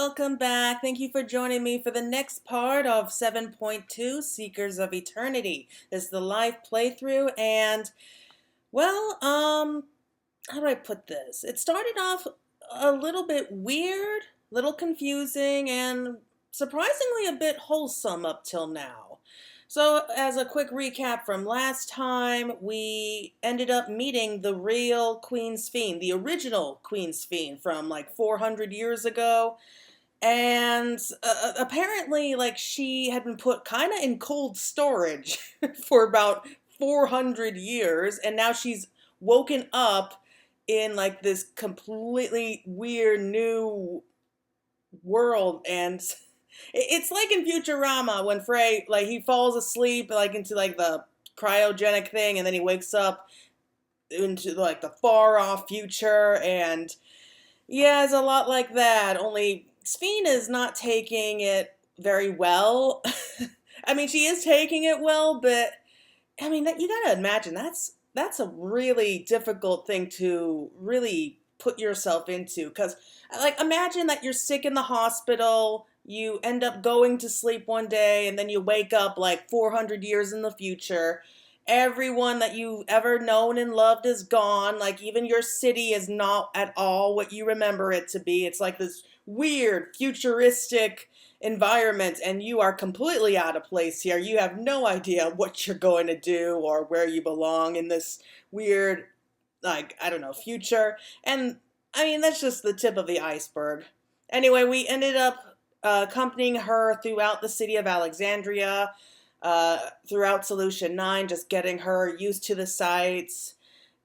welcome back. Thank you for joining me for the next part of 7.2 Seekers of Eternity. This is the live playthrough and, how do I put this? It started off a little bit weird, little confusing, and surprisingly a bit wholesome up till now. So, as a quick recap from last time, we ended up meeting the real Queen's Fiend, the original Queen's Fiend from like 400 years ago. And apparently, like, she had been put kind of in cold storage for about 400 years, and now she's woken up in like this completely weird new world. And it's like in Futurama when Frey, like, he falls asleep like into like the cryogenic thing, and then he wakes up into like the far off future. And yeah, it's a lot like that, only Sphene is not taking it very well. I mean, she is taking it well, but I mean, you gotta imagine that's a really difficult thing to really put yourself into. Because, like, imagine that you're sick in the hospital, you end up going to sleep one day, and then you wake up like 400 years in the future. Everyone that you've ever known and loved is gone. Like, even your city is not at all what you remember it to be. It's like this weird, futuristic environment, and you are completely out of place here. You have no idea what you're going to do or where you belong in this weird, like, I don't know, future. And, I mean, that's just the tip of the iceberg. Anyway, we ended up accompanying her throughout the city of Alexandria, throughout Solution 9, just getting her used to the sights.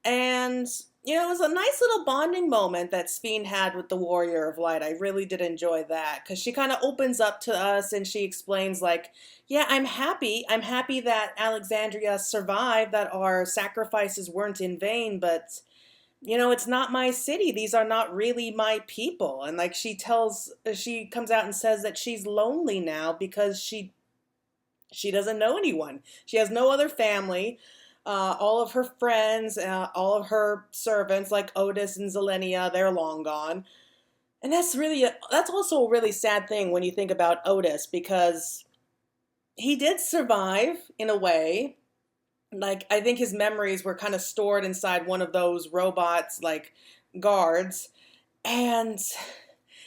And, you know, it was a nice little bonding moment that Sphene had with the Warrior of Light. I really did enjoy that, because she kind of opens up to us and she explains, like, yeah, I'm happy. I'm happy that Alexandria survived, that our sacrifices weren't in vain, but, you know, it's not my city. These are not really my people. And, like, she comes out and says that she's lonely now because she doesn't know anyone. She has no other family. All of her friends, all of her servants, like Otis and Zelenia, they're long gone. And that's also a really sad thing when you think about Otis, because he did survive in a way. Like, I think his memories were kind of stored inside one of those robots, like, guards. And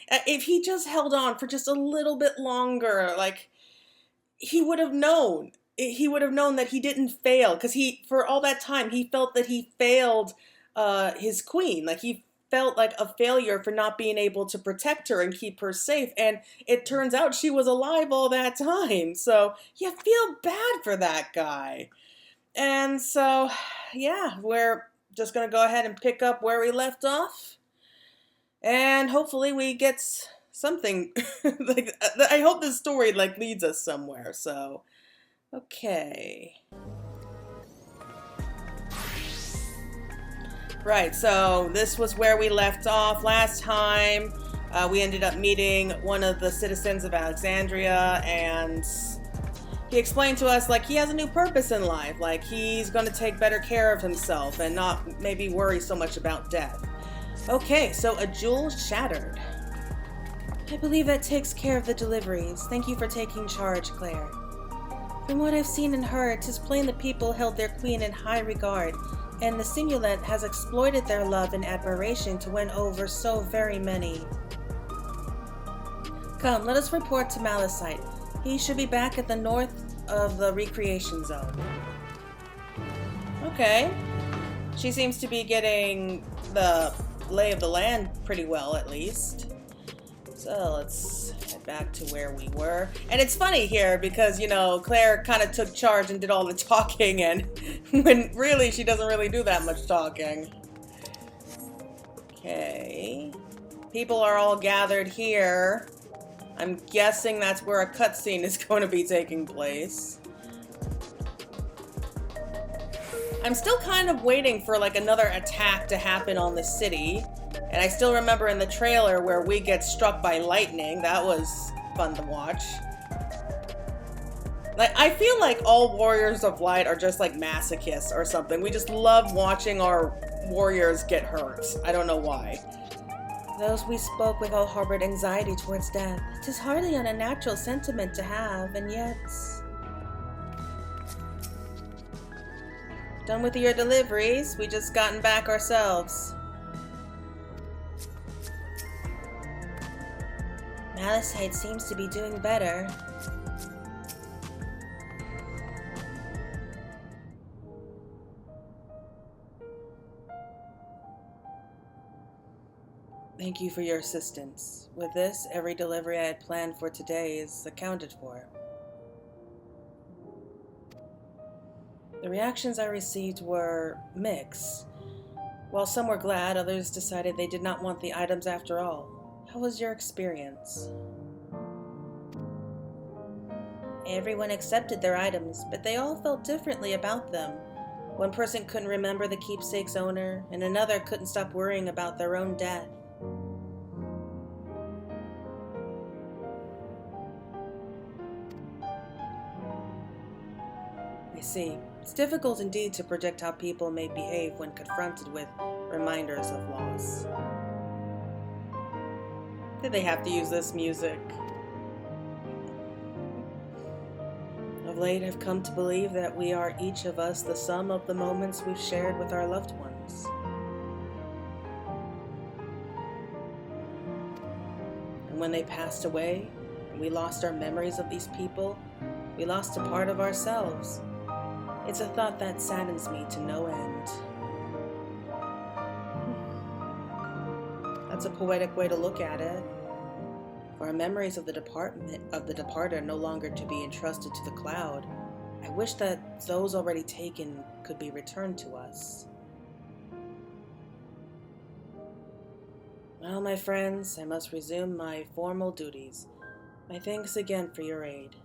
if he just held on for just a little bit longer, like, he would have known. He would have known that he didn't fail, because for all that time, he felt that he failed his queen. Like, he felt like a failure for not being able to protect her and keep her safe. And it turns out she was alive all that time. So you feel bad for that guy. And so, yeah, we're just going to go ahead and pick up where we left off. And hopefully we get something. Like, I hope this story, like, leads us somewhere. So, okay. Right, so this was where we left off last time. We ended up meeting one of the citizens of Alexandria, and he explained to us, like, he has a new purpose in life. Like, he's going to take better care of himself and not maybe worry so much about death. Okay, so a jewel shattered. I believe that takes care of the deliveries. Thank you for taking charge, Claire. From what I've seen and heard, 'tis plain the people held their queen in high regard, and the simulant has exploited their love and admiration to win over so very many. Come, let us report to Malachite. He should be back at the north of the recreation zone. Okay. She seems to be getting the lay of the land pretty well, at least. So let's head back to where we were. And it's funny here because, you know, Claire kind of took charge and did all the talking, and when really she doesn't really do that much talking. Okay. People are all gathered here. I'm guessing that's where a cutscene is going to be taking place. I'm still kind of waiting for, like, another attack to happen on the city. And I still remember in the trailer where we get struck by lightning. That was fun to watch. Like, I feel like all Warriors of Light are just like masochists or something. We just love watching our warriors get hurt. I don't know why. Those we spoke with all harbored anxiety towards death. 'Tis hardly an unnatural sentiment to have, and yet... Done with your deliveries, we just gotten back ourselves. Malachite seems to be doing better. Thank you for your assistance. With this, every delivery I had planned for today is accounted for. The reactions I received were mixed. While some were glad, others decided they did not want the items after all. How was your experience? Everyone accepted their items, but they all felt differently about them. One person couldn't remember the keepsake's owner, and another couldn't stop worrying about their own death. I see. It's difficult indeed to predict how people may behave when confronted with reminders of loss. Did they have to use this music? Of late, I've come to believe that we are each of us the sum of the moments we've shared with our loved ones. And when they passed away, and we lost our memories of these people, we lost a part of ourselves. It's a thought that saddens me to no end. That's a poetic way to look at it. For our memories of the departed are no longer to be entrusted to the cloud, I wish that those already taken could be returned to us. Well, my friends, I must resume my formal duties. My thanks again for your aid.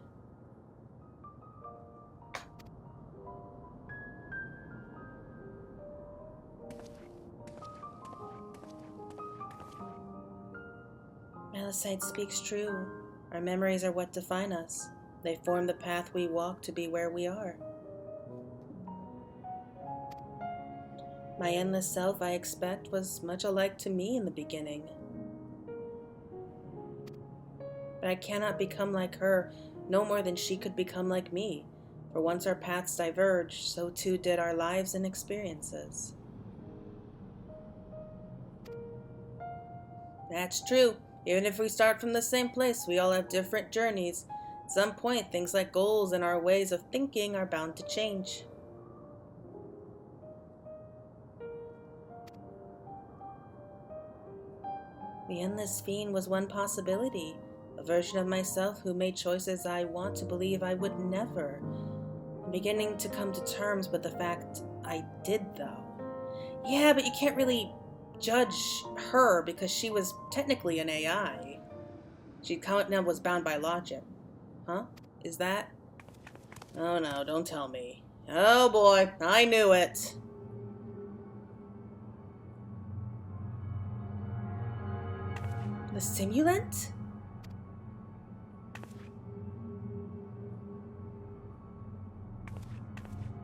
Malachite speaks true. Our memories are what define us. They form the path we walk to be where we are. My endless self, I expect, was much alike to me in the beginning. But I cannot become like her, no more than she could become like me. For once our paths diverged, so too did our lives and experiences. That's true. Even if we start from the same place, we all have different journeys. At some point, things like goals and our ways of thinking are bound to change. The endless fiend was one possibility, a version of myself who made choices I want to believe I would never. I'm beginning to come to terms with the fact I did, though. Yeah, but you can't really judge her because she was technically an AI. She kind of was bound by logic. Huh? Is that? Oh no, don't tell me. Oh boy, I knew it. The simulant?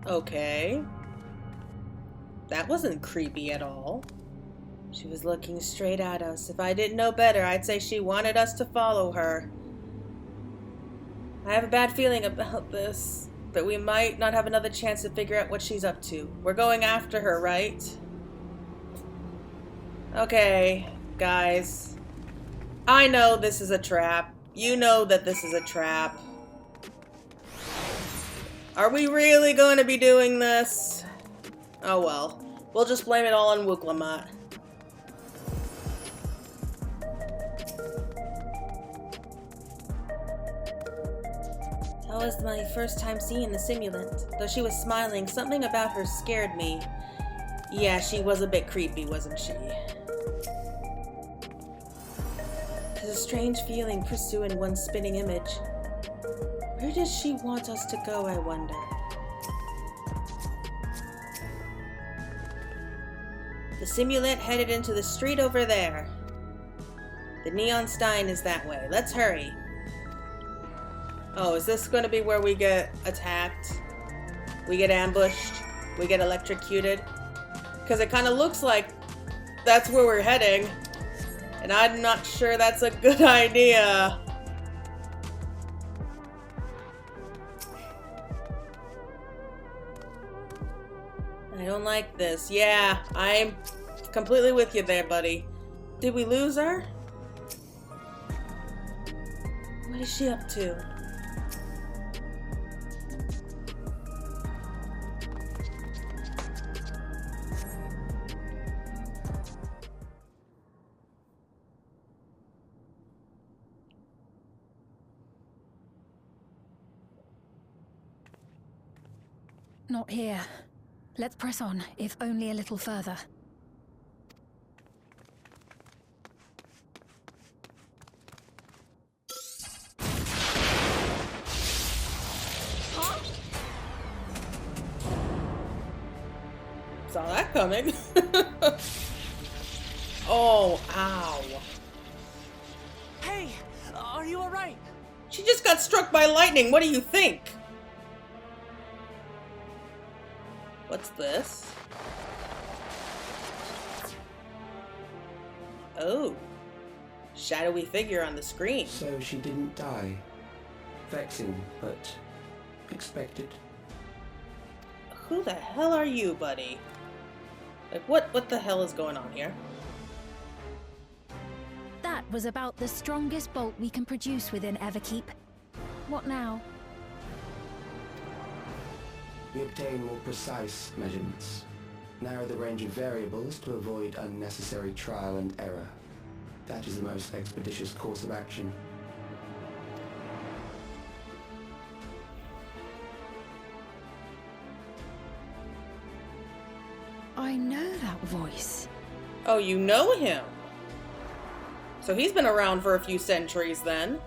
Okay. That wasn't creepy at all. She was looking straight at us. If I didn't know better, I'd say she wanted us to follow her. I have a bad feeling about this, but we might not have another chance to figure out what she's up to. We're going after her, right? Okay, guys. I know this is a trap. You know that this is a trap. Are we really going to be doing this? Oh well. We'll just blame it all on Wuklamat. That was my first time seeing the simulant. Though she was smiling, something about her scared me. Yeah, she was a bit creepy, wasn't she? There's a strange feeling pursuing one spinning image. Where does she want us to go, I wonder? The simulant headed into the street over there. The neon stein is that way. Let's hurry. Oh, is this going to be where we get attacked? We get ambushed? We get electrocuted? Because it kind of looks like that's where we're heading. And I'm not sure that's a good idea. I don't like this. Yeah, I'm completely with you there, buddy. Did we lose her? What is she up to? Not here. Let's press on, if only a little further. Saw that coming. Oh, ow. Hey, are you alright? She just got struck by lightning. What do you think? What's this? Oh. Shadowy figure on the screen. So she didn't die. Vexing, but expected. Who the hell are you, buddy? Like, what the hell is going on here? That was about the strongest bolt we can produce within Everkeep. What now? We obtain more precise measurements. Narrow the range of variables to avoid unnecessary trial and error. That is the most expeditious course of action. I know that voice. Oh, you know him. So he's been around for a few centuries then.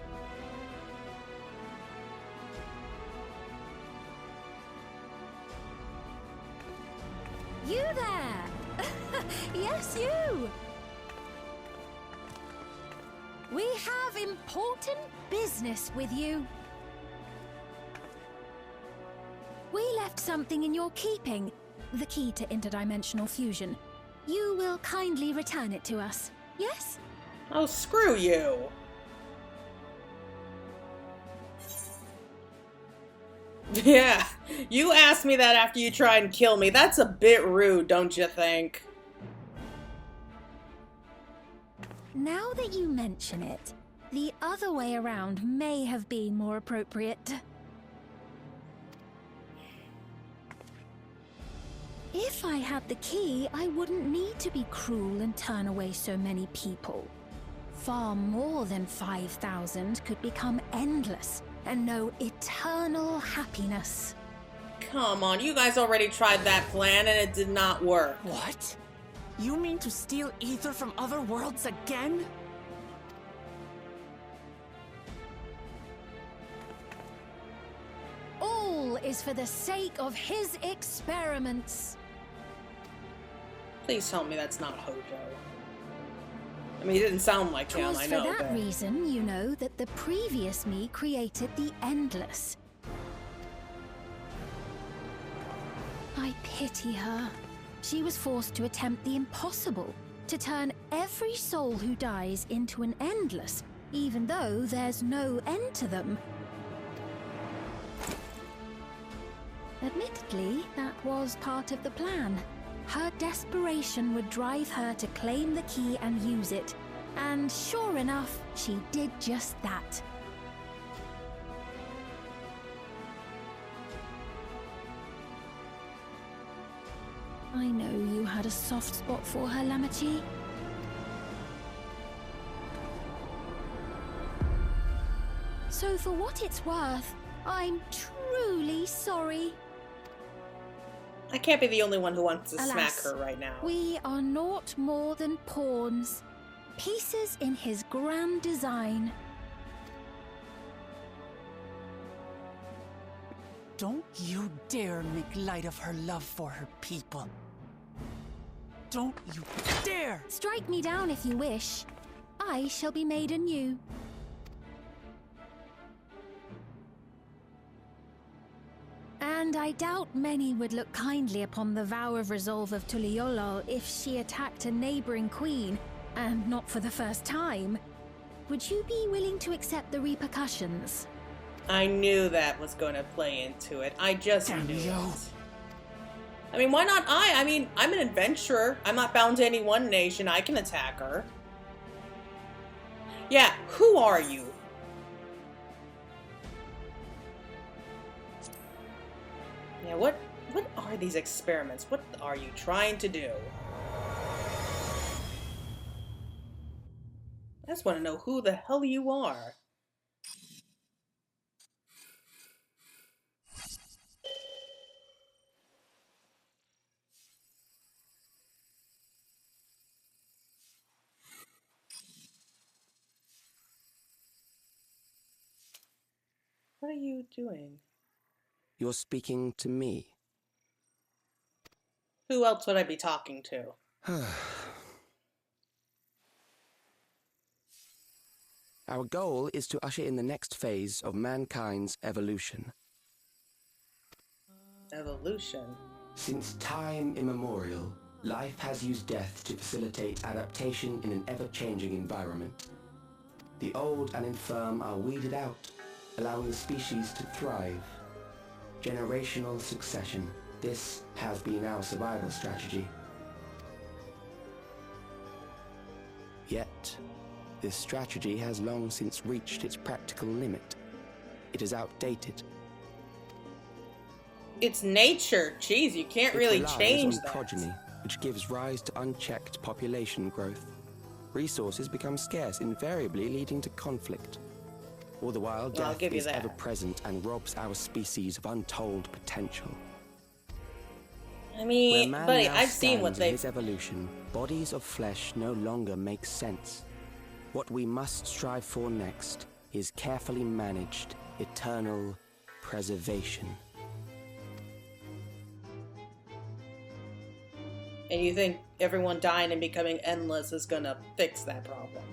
You there! Yes, you! We have important business with you. We left something in your keeping, the key to interdimensional fusion. You will kindly return it to us, yes? Oh, screw you. Yeah, you asked me that after you tried and kill me. That's a bit rude, don't you think? Now that you mention it, the other way around may have been more appropriate. If I had the key, I wouldn't need to be cruel and turn away so many people. Far more than 5,000 could become endless and know eternal happiness. Come on, you guys already tried that plan and it did not work. What? You mean to steal ether from other worlds again? All is for the sake of his experiments. Please tell me that's not Hojo. I mean, he didn't sound like him, I know. For that but... reason, you know, that the previous me created the Endless. I pity her. She was forced to attempt the impossible, to turn every soul who dies into an Endless, even though there's no end to them. Admittedly, that was part of the plan. Her desperation would drive her to claim the key and use it, and sure enough, she did just that. I know you had a soft spot for her, Lamachi. So for what it's worth, I'm truly sorry. I can't be the only one who wants to Alas, smack her right now. We are naught more than pawns, pieces in his grand design. Don't you dare make light of her love for her people. Don't you dare! Strike me down if you wish. I shall be made anew. And I doubt many would look kindly upon the vow of resolve of Tuliolo if she attacked a neighboring queen and not for the first time, would you be willing to accept the repercussions? I knew that was going to play into it. I just knew it. I mean, why not I? I mean, I'm an adventurer. I'm not bound to any one nation. I can attack her. Yeah, who are you? Yeah, what are these experiments? What are you trying to do? I just want to know who the hell you are. What are you doing? You're speaking to me. Who else would I be talking to? Our goal is to usher in the next phase of mankind's evolution. Evolution? Since time immemorial, life has used death to facilitate adaptation in an ever-changing environment. The old and infirm are weeded out, allowing the species to thrive. Generational succession. This has been our survival strategy. Yet, this strategy has long since reached its practical limit. It is outdated. It's nature. Jeez, you can't really change that. It relies on progeny, which gives rise to unchecked population growth. Resources become scarce, invariably leading to conflict. All the while, death is ever present and robs our species of untold potential. I mean, buddy, I've seen what his evolution. Bodies of flesh no longer make sense. What we must strive for next is carefully managed, eternal preservation. And you think everyone dying and becoming endless is gonna fix that problem?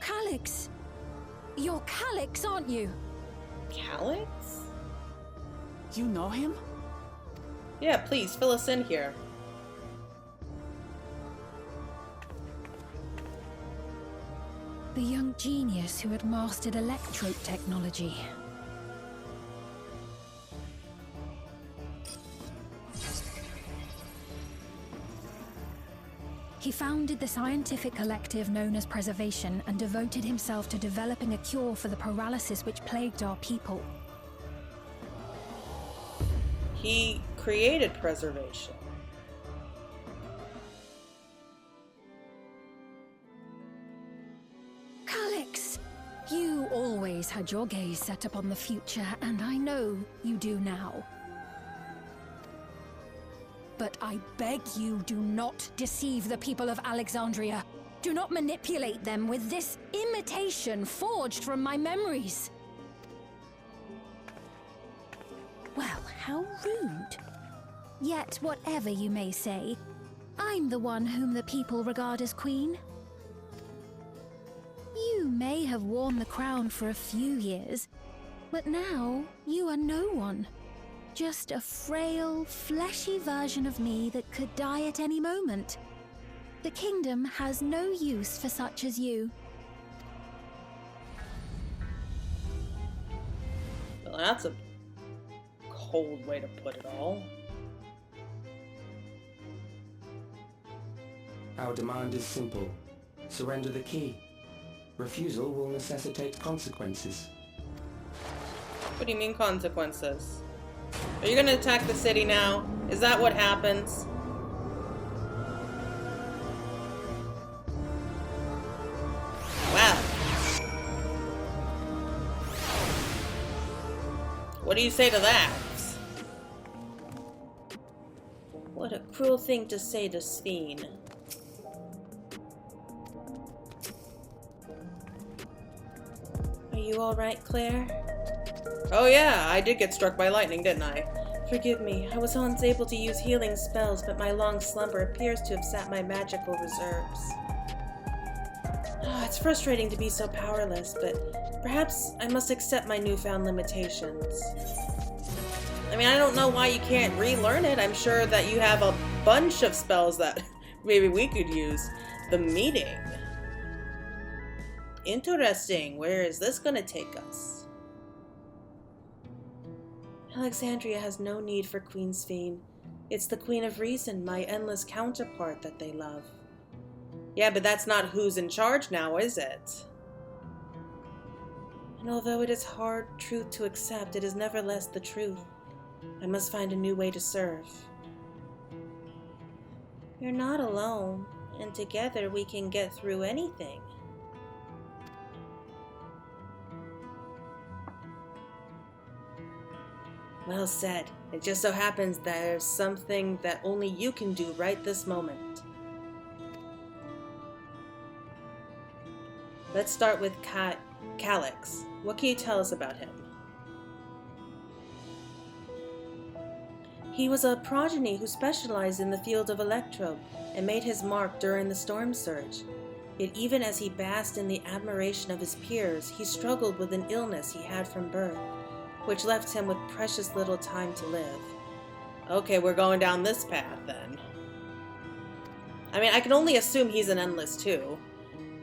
Calyx! You're Calyx, aren't you? Calyx? You know him? Yeah, please, fill us in here. The young genius who had mastered electrope technology. He founded the scientific collective known as Preservation and devoted himself to developing a cure for the paralysis which plagued our people. He created Preservation. Calyx! You always had your gaze set upon the future, and I know you do now. But I beg you, do not deceive the people of Alexandria. Do not manipulate them with this imitation forged from my memories. Well, how rude. Yet, whatever you may say, I'm the one whom the people regard as queen. You may have worn the crown for a few years, but now you are no one. Just a frail, fleshy version of me that could die at any moment. The kingdom has no use for such as you. Well, that's a cold way to put it all. Our demand is simple. Surrender the key. Refusal will necessitate consequences. What do you mean consequences? Are you gonna attack the city now? Is that what happens? Wow. What do you say to that? What a cruel thing to say to Sphene. Are you alright, Claire? Oh yeah, I did get struck by lightning, didn't I? Forgive me, I was once able to use healing spells, but my long slumber appears to have sapped my magical reserves. It's frustrating to be so powerless, but perhaps I must accept my newfound limitations. I mean, I don't know why you can't relearn it. I'm sure that you have a bunch of spells that maybe we could use. The meeting. Interesting. Where is this going to take us? Alexandria has no need for Queen's Fiend. It's the Queen of Reason, my endless counterpart, that they love. Yeah, but that's not who's in charge now, is it? And although it is hard truth to accept, it is nevertheless the truth. I must find a new way to serve. You're not alone, and together we can get through anything. Well said. It just so happens that there's something that only you can do right this moment. Let's start with Calyx. What can you tell us about him? He was a progeny who specialized in the field of electrope and made his mark during the storm surge. Yet even as he basked in the admiration of his peers, he struggled with an illness he had from birth, which left him with precious little time to live. Okay, we're going down this path then. I mean, I can only assume he's an endless too.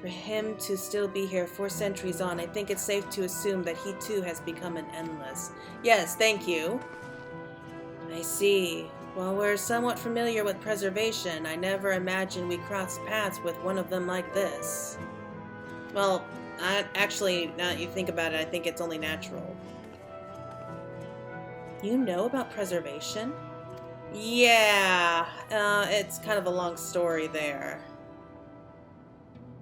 For him to still be here 4 centuries on, I think it's safe to assume that he too has become an endless. Yes, thank you. I see. While we're somewhat familiar with preservation, I never imagined we crossed paths with one of them like this. Well, actually, now that you think about it, I think it's only natural. You know about preservation? Yeah, it's kind of a long story there.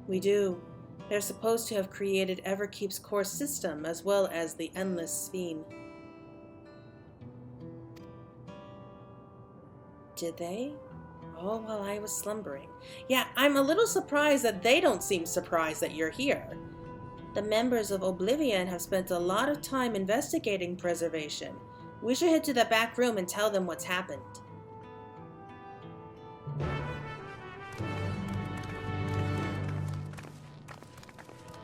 We do. They're supposed to have created Everkeep's core system as well as the Endless Sphere. Did they? Oh, while I was slumbering. Yeah, I'm a little surprised that they don't seem surprised that you're here. The members of Oblivion have spent a lot of time investigating preservation. We should head to the back room and tell them what's happened.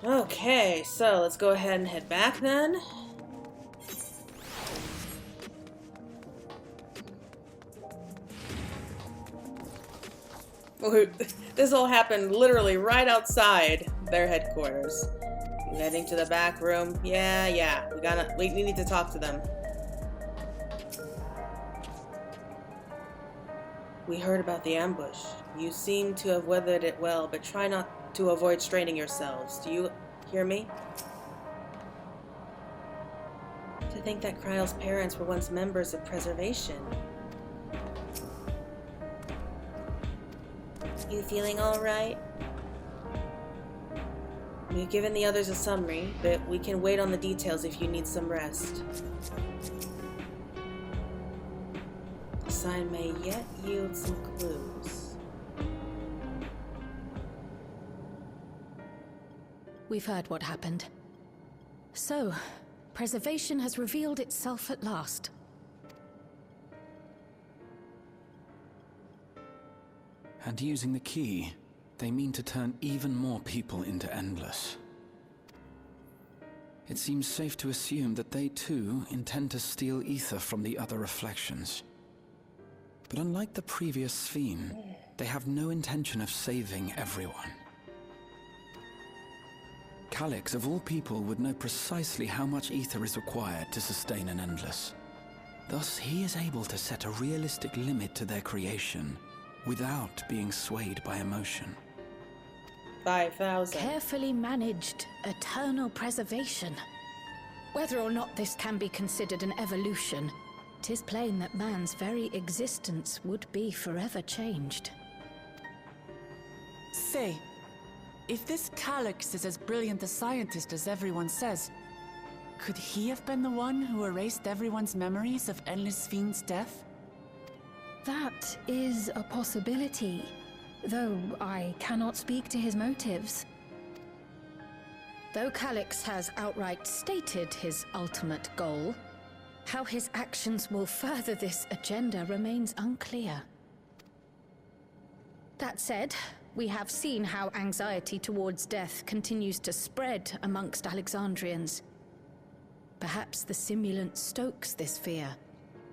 Okay, so let's go ahead and head back then. This all happened literally right outside their headquarters. Heading to the back room. Yeah. We need to talk to them. We heard about the ambush. You seem to have weathered it well, but try not to avoid straining yourselves. Do you hear me? To think that Kryle's parents were once members of preservation. You feeling all right? We've given the others a summary, but we can wait on the details if you need some rest. The sign may yet yield some clues. We've heard what happened. So, preservation has revealed itself at last. And using the key, they mean to turn even more people into Endless. It seems safe to assume that they too intend to steal aether from the other reflections. But unlike the previous Sphere, they have no intention of saving everyone. Calyx, of all people, would know precisely how much aether is required to sustain an Endless. Thus, he is able to set a realistic limit to their creation, without being swayed by emotion. 5,000. Carefully managed, eternal preservation. Whether or not this can be considered an evolution, 'tis plain that man's very existence would be forever changed. Say, if this Calyx is as brilliant a scientist as everyone says, could he have been the one who erased everyone's memories of Endless Fiend's death? That is a possibility, though I cannot speak to his motives. Though Calyx has outright stated his ultimate goal, how his actions will further this agenda remains unclear. That said, we have seen how anxiety towards death continues to spread amongst Alexandrians. Perhaps the simulant stokes this fear,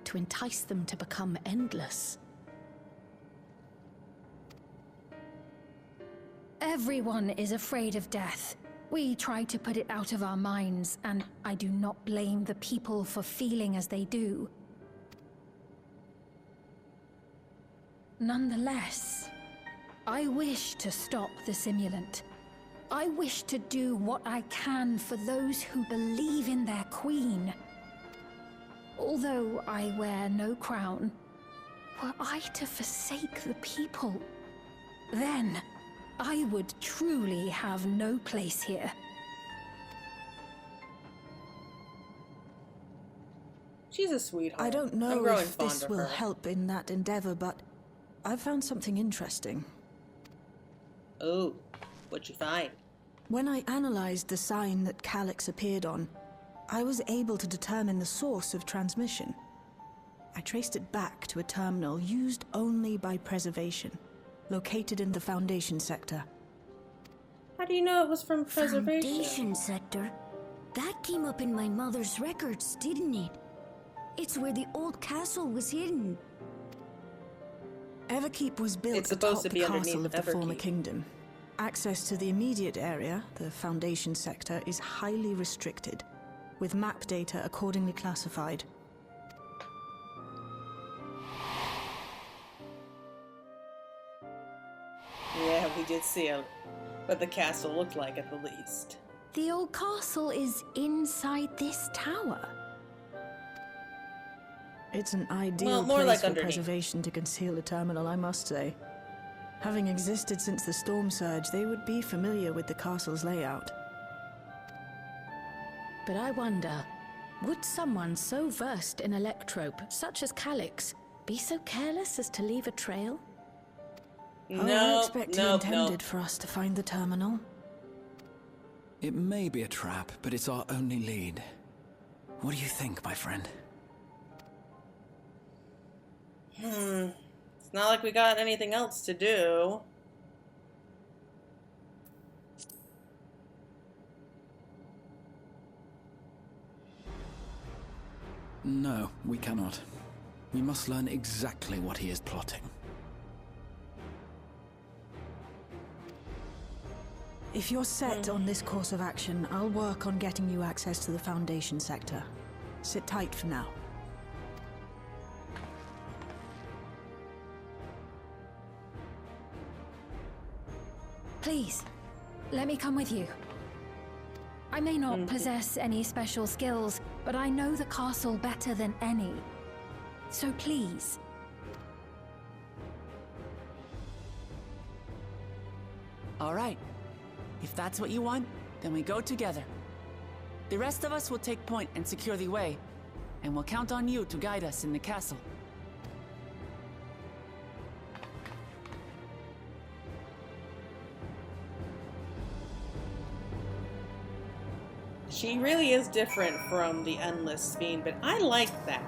to entice them to become endless. Everyone is afraid of death. We try to put it out of our minds, and I do not blame the people for feeling as they do. Nonetheless, I wish to stop the simulant. I wish to do what I can for those who believe in their queen. Although I wear no crown, were I to forsake the people, then I would truly have no place here. She's a sweetheart. I don't know if this will help in that endeavor, but I've found something interesting. Oh, what'd you find? When I analyzed the sign that Calyx appeared on, I was able to determine the source of transmission. I traced it back to a terminal used only by preservation, located in the Foundation sector. How do you know it was from preservation? Foundation sector? That came up in my mother's records, didn't it? It's where the old castle was hidden. Everkeep was built atop the castle of the former kingdom. Access to the immediate area, the Foundation sector, is highly restricted, with map data accordingly classified. Yeah, we did see what the castle looked like at the least. The old castle is inside this tower. It's an ideal place for preservation to conceal a terminal, I must say. Having existed since the storm surge, they would be familiar with the castle's layout. But I wonder, would someone so versed in electrope, such as Calyx, be so careless as to leave a trail? I expect he intended for us to find the terminal. It may be a trap, but it's our only lead. What do you think, my friend? It's not like we got anything else to do. No, we cannot. We must learn exactly what he is plotting. If you're set on this course of action, I'll work on getting you access to the Foundation sector. Sit tight for now. Please, let me come with you. I may not possess any special skills, but I know the castle better than any. So please. All right. If that's what you want, then we go together. The rest of us will take point and secure the way, and we'll count on you to guide us in the castle. She really is different from the Endless Fiend, but I like that.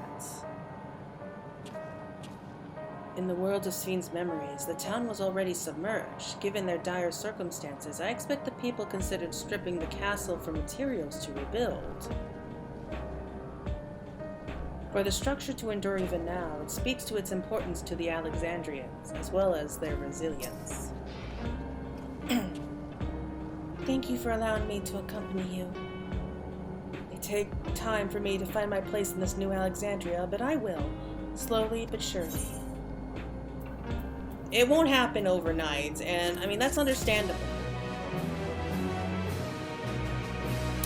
In the world of Sven's memories, the town was already submerged. Given their dire circumstances, I expect the people considered stripping the castle for materials to rebuild. For the structure to endure even now, it speaks to its importance to the Alexandrians, as well as their resilience. Thank you for allowing me to accompany you. It take time for me to find my place in this new Alexandria, but I will, slowly but surely. It won't happen overnight, and I mean, that's understandable.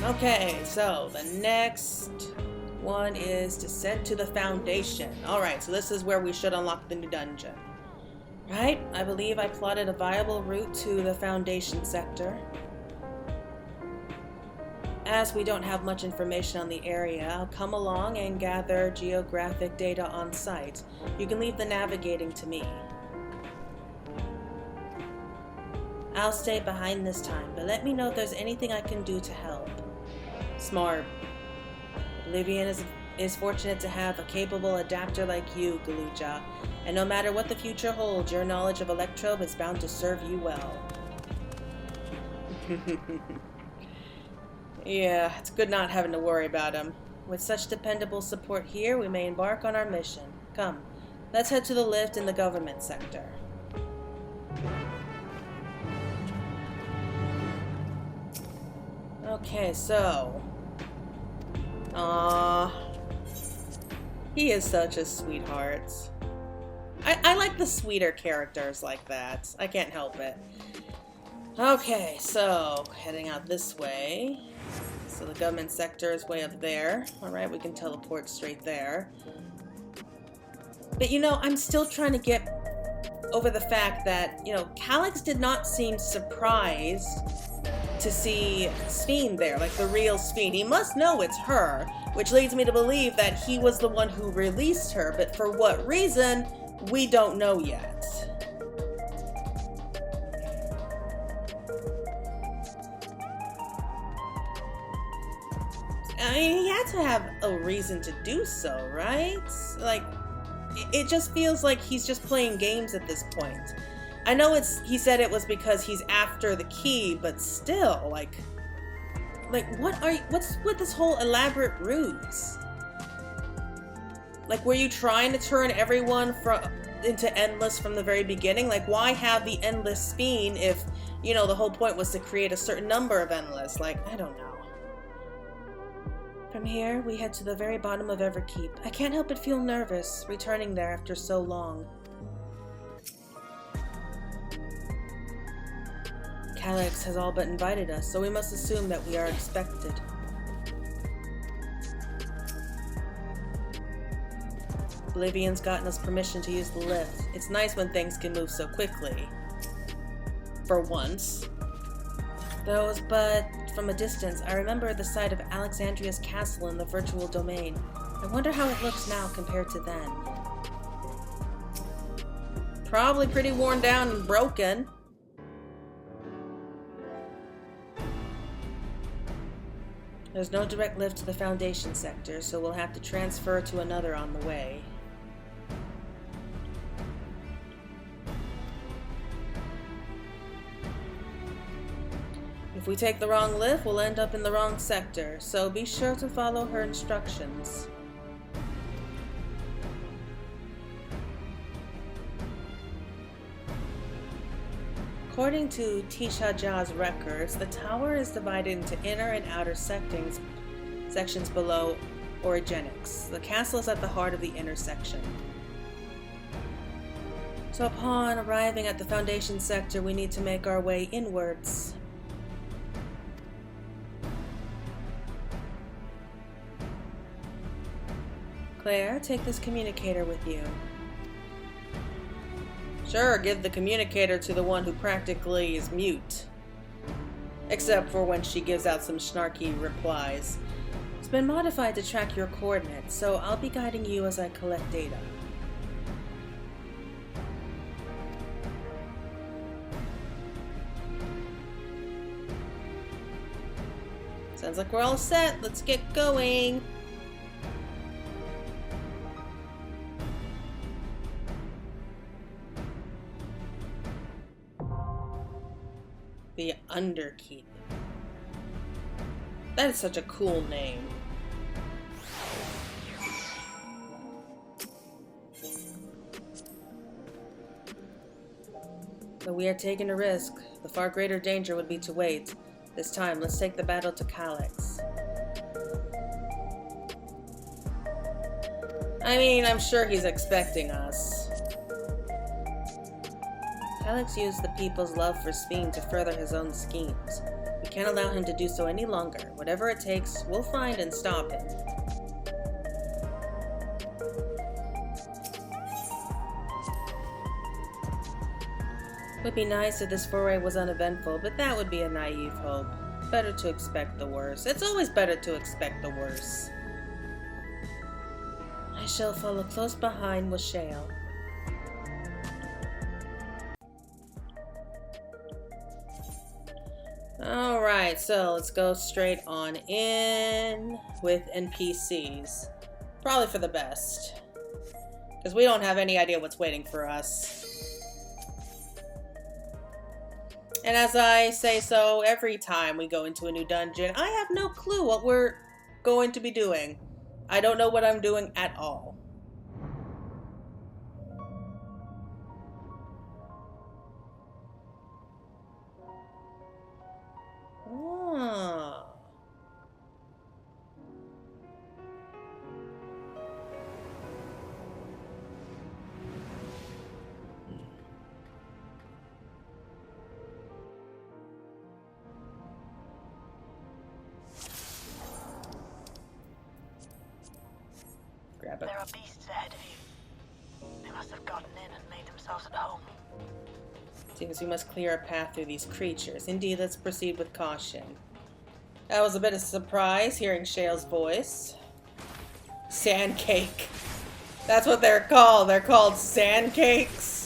Okay, so the next one is Descent to the Foundation. Alright, so this is where we should unlock the new dungeon. Right, I believe I plotted a viable route to the Foundation sector. As we don't have much information on the area, I'll come along and gather geographic data on site. You can leave the navigating to me. I'll stay behind this time, but let me know if there's anything I can do to help. Smart. Oblivion is fortunate to have a capable adapter like you, Galuja, and no matter what the future holds, your knowledge of electrope is bound to serve you well. Yeah, it's good not having to worry about him. With such dependable support here, we may embark on our mission. Come, let's head to the lift in the government sector. Okay, so... he is such a sweetheart. I like the sweeter characters like that. I can't help it. Okay, so heading out this way. So the government sector is way up there. Alright, we can teleport straight there. But you know, I'm still trying to get over the fact that, you know, Calyx did not seem surprised to see Sphene there, like the real Sphene. He must know it's her, which leads me to believe that he was the one who released her, but for what reason, we don't know yet. I mean, he had to have a reason to do so, right? Like, it just feels like he's just playing games at this point. I know he said it was because he's after the key, but still, like what's with this whole elaborate ruse? Like, were you trying to turn everyone into endless from the very beginning? Like, why have the endless Sphene if, you know, the whole point was to create a certain number of endless? Like, I don't know. From here, we head to the very bottom of Underkeep. I can't help but feel nervous, returning there after so long. Calyx has all but invited us, so we must assume that we are expected. Oblivion's gotten us permission to use the lift. It's nice when things can move so quickly. For once. But from a distance, I remember the sight of Alexandria's castle in the virtual domain. I wonder how it looks now compared to then. Probably pretty worn down and broken. There's no direct lift to the Foundation sector, so we'll have to transfer to another on the way. If we take the wrong lift, we'll end up in the wrong sector, so be sure to follow her instructions. According to Tisha Ja's records, the tower is divided into inner and outer sections below orogenics. The castle is at the heart of the inner section. So upon arriving at the Foundation sector, we need to make our way inwards. Claire, take this communicator with you. Sure, give the communicator to the one who practically is mute. Except for when she gives out some snarky replies. It's been modified to track your coordinates, so I'll be guiding you as I collect data. Sounds like we're all set. Let's get going. The Underkeep. That is such a cool name. But we are taking a risk. The far greater danger would be to wait. This time, let's take the battle to Calyx. I mean, I'm sure he's expecting us. Calyx used the people's love for Sphene to further his own schemes. We can't allow him to do so any longer. Whatever it takes, we'll find and stop him. It would be nice if this foray was uneventful, but that would be a naive hope. Better to expect the worst. It's always better to expect the worst. I shall follow close behind with Shale. Alright, so let's go straight on in with NPCs. Probably for the best. Because we don't have any idea what's waiting for us. And as I say so every time we go into a new dungeon, I have no clue what we're going to be doing. I don't know what I'm doing at all. Ah. Grab it. There are beasts ahead of you. They must have gotten in and made themselves at home. Seems we must clear a path through these creatures. Indeed, let's proceed with caution. That was a bit of a surprise, hearing Shale's voice. Sand cake. That's what they're called. They're called sand cakes.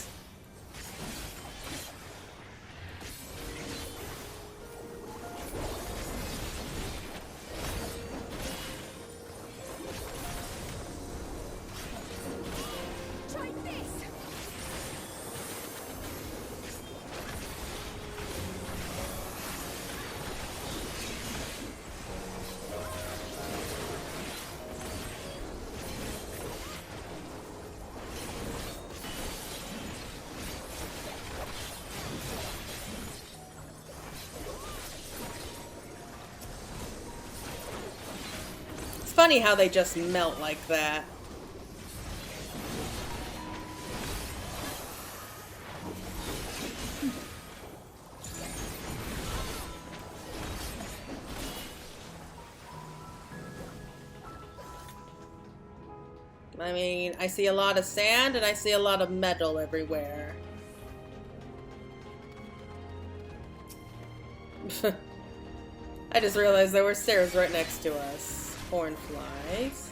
Funny how they just melt like that. I mean, I see a lot of sand and I see a lot of metal everywhere. I just realized there were stairs right next to us. Horn flies.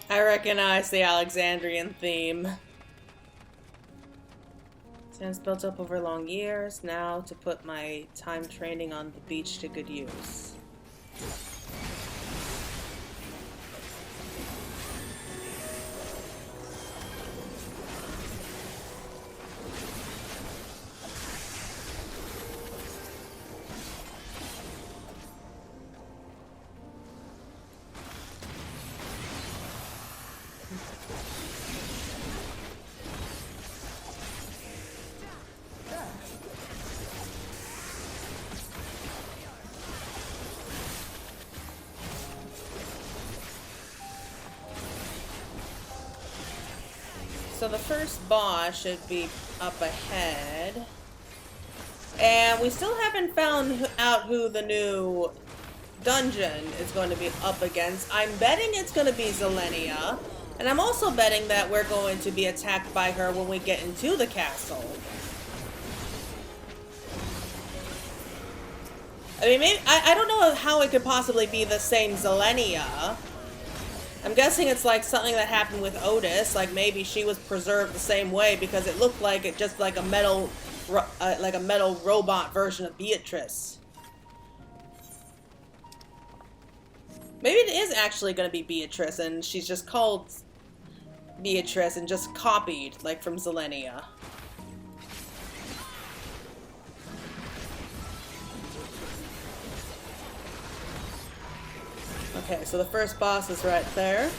I recognize the Alexandrian theme. Sand's built up over long years. Now to put my time training on the beach to good use. So the first boss should be up ahead. And we still haven't found out who the new dungeon is going to be up against. I'm betting it's going to be Zelenia. And I'm also betting that we're going to be attacked by her when we get into the castle. I mean, maybe, I don't know how it could possibly be the same Zelenia. I'm guessing it's like something that happened with Otis, like maybe she was preserved the same way because it looked like it just like a metal robot version of Beatrice. Maybe it is actually going to be Beatrice and she's just called Beatrice and just copied, like from Zelenia. Okay, so the first boss is right there.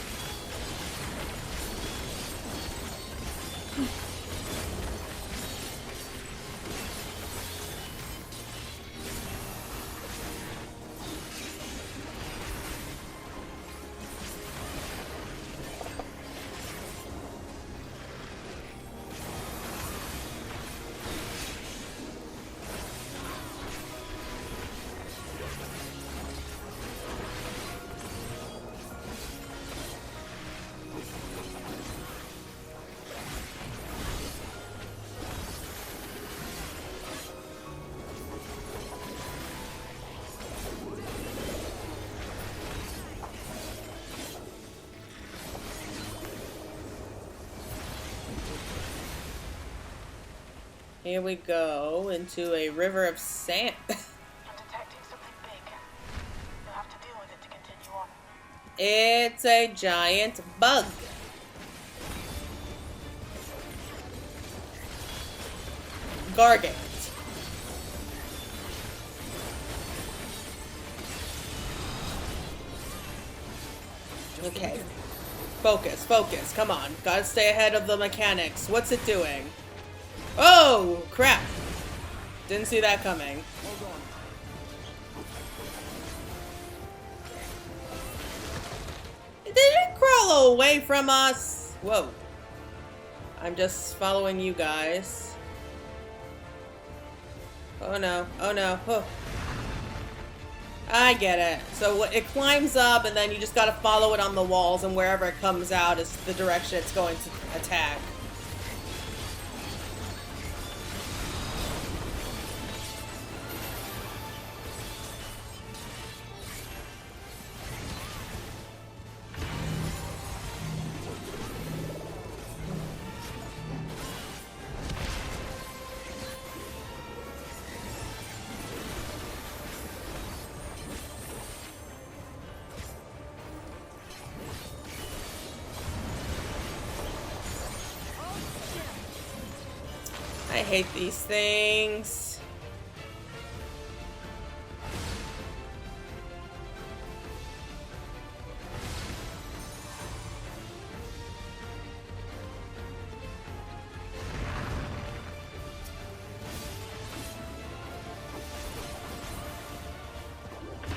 Here we go into a river of sand. I'm detecting something big. You'll have to deal with it to continue on. It's a giant bug. Gargant. Okay. Focus, focus. Come on. Gotta stay ahead of the mechanics. What's it doing? Oh, crap. Didn't see that coming. Did it crawl away from us? Whoa. I'm just following you guys. Oh no. Oh no. Oh. I get it. So it climbs up and then you just gotta follow it on the walls, and wherever it comes out is the direction it's going to attack. I hate these things.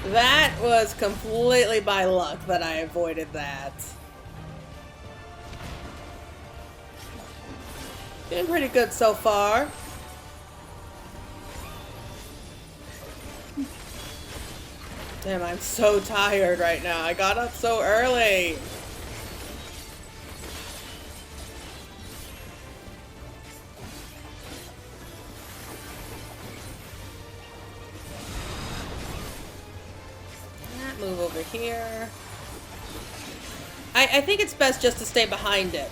That was completely by luck that I avoided that. Doing pretty good so far. Damn, I'm so tired right now. I got up so early. Move over here. I think it's best just to stay behind it.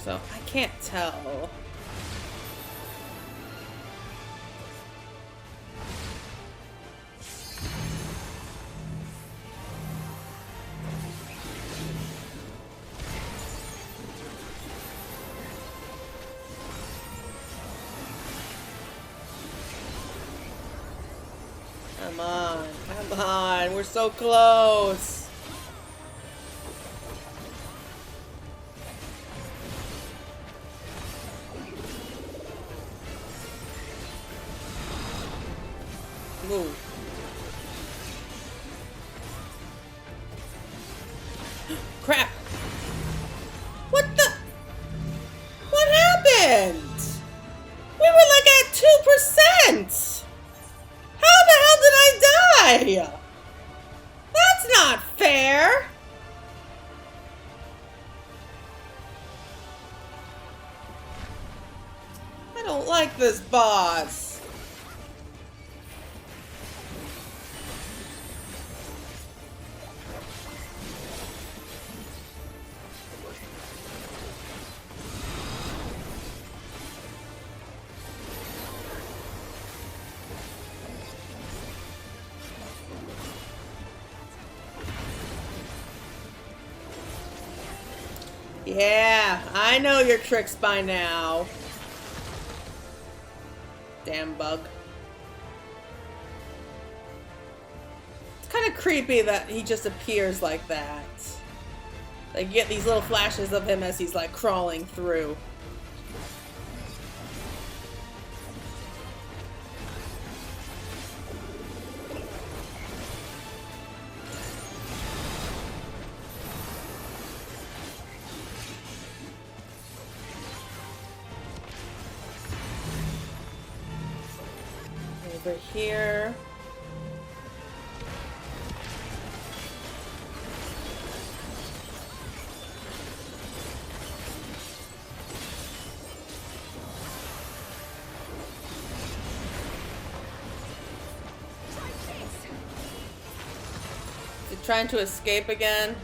So I can't tell. Come on, come on, we're so close. Move. Crap. What the? What happened? We were like at 2%. How the hell did I die? That's not fair. I don't like this boss. Yeah, I know your tricks by now. Damn bug. It's kind of creepy that he just appears like that. Like, you get these little flashes of him as he's like crawling through. Over here. trying to escape again.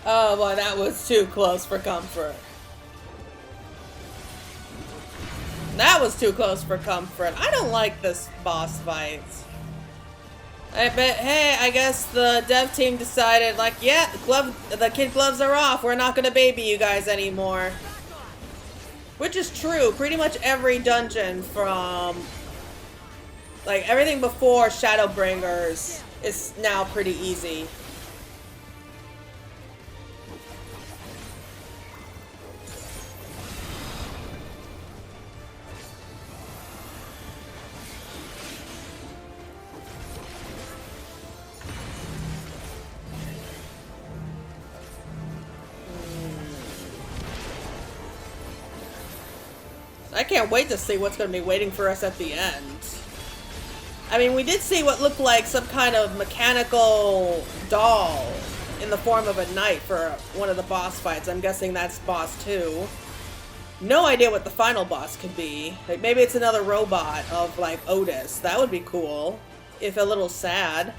Oh boy, that was too close for comfort. That was too close for comfort. I don't like this boss fight. But hey, I guess the dev team decided, like, yeah, the kid gloves are off. We're not gonna baby you guys anymore. Which is true. Pretty much every dungeon from, like, everything before Shadowbringers is now pretty easy. I can't wait to see what's going to be waiting for us at the end. I mean, we did see what looked like some kind of mechanical doll in the form of a knight for one of the boss fights. I'm guessing that's boss 2. No idea what the final boss could be. Like, maybe it's another robot of, like, Otis. That would be cool, if a little sad.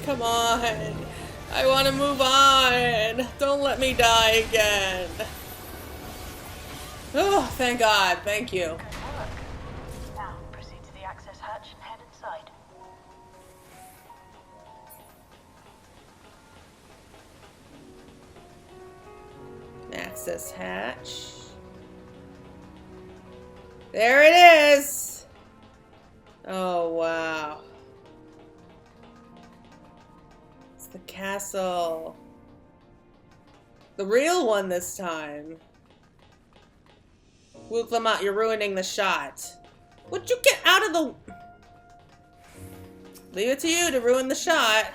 Come on. I want to move on. Don't let me die again. Oh, thank God. Thank you. Now, proceed to the access hatch and head inside. Access hatch. There it is. Oh, wow. The castle. The real one this time. Luke Lamont, you're ruining the shot. Would you get out of the... Leave it to you to ruin the shot.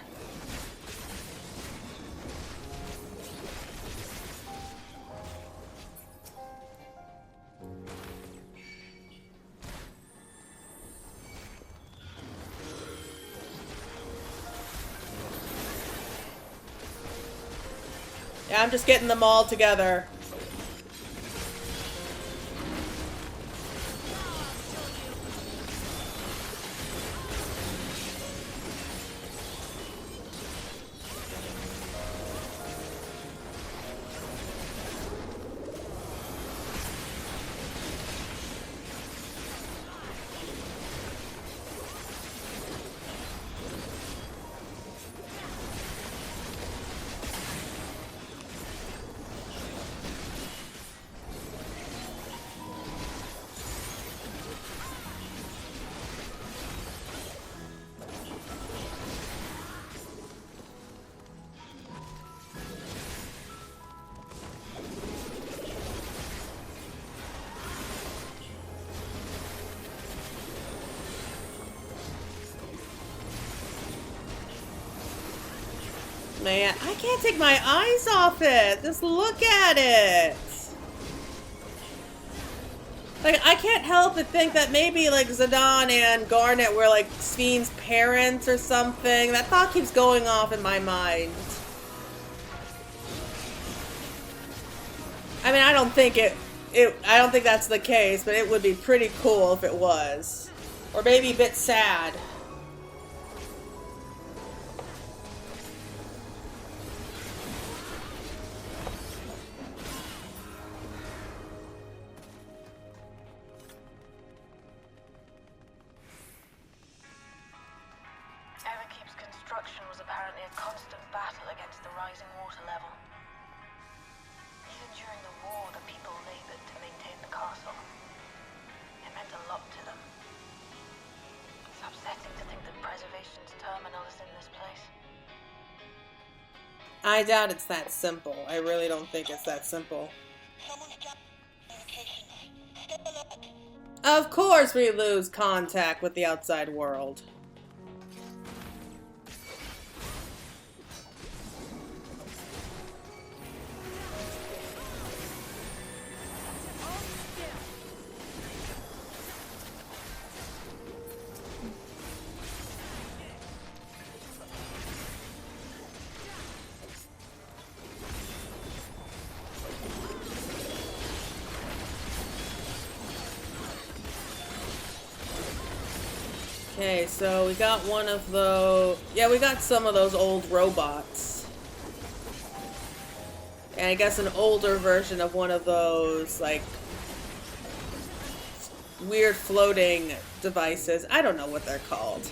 Yeah, I'm just getting them all together. Man, I can't take my eyes off it. Just look at it. Like, I can't help but think that maybe, like, Zidane and Garnet were, like, Spheen's parents or something. That thought keeps going off in my mind. I mean, I don't think I don't think that's the case, but it would be pretty cool if it was. Or maybe a bit sad. Underkeep's construction was apparently a constant battle against the rising water level. Even during the war, the people labored to maintain the castle. It meant a lot to them. It's upsetting to think that preservation's terminal is in this place. I doubt it's that simple. I really don't think it's that simple. Of course we lose contact with the outside world. Okay, so we got one of those. Yeah, we got some of those old robots. And I guess an older version of one of those, like, weird floating devices. I don't know what they're called.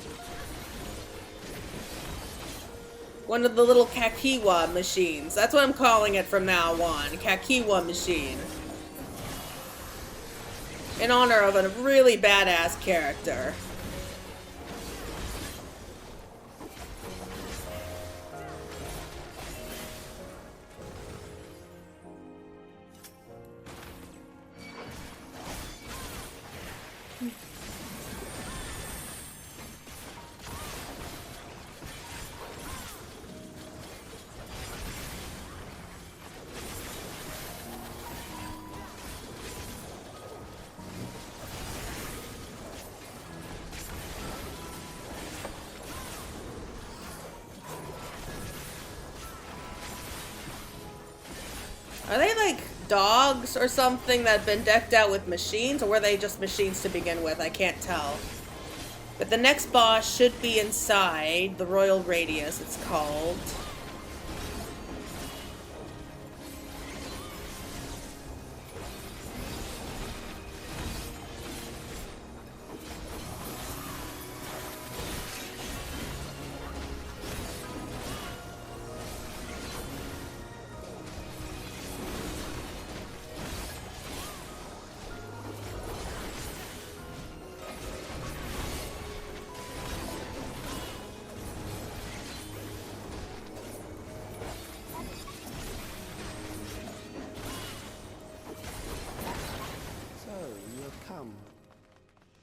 One of the little Kakiwa machines. That's what I'm calling it from now on. Kakiwa machine. In honor of a really badass character. Are they like dogs or something that have been decked out with machines, or were they just machines to begin with? I can't tell. But the next boss should be inside the Royal Radius, it's called.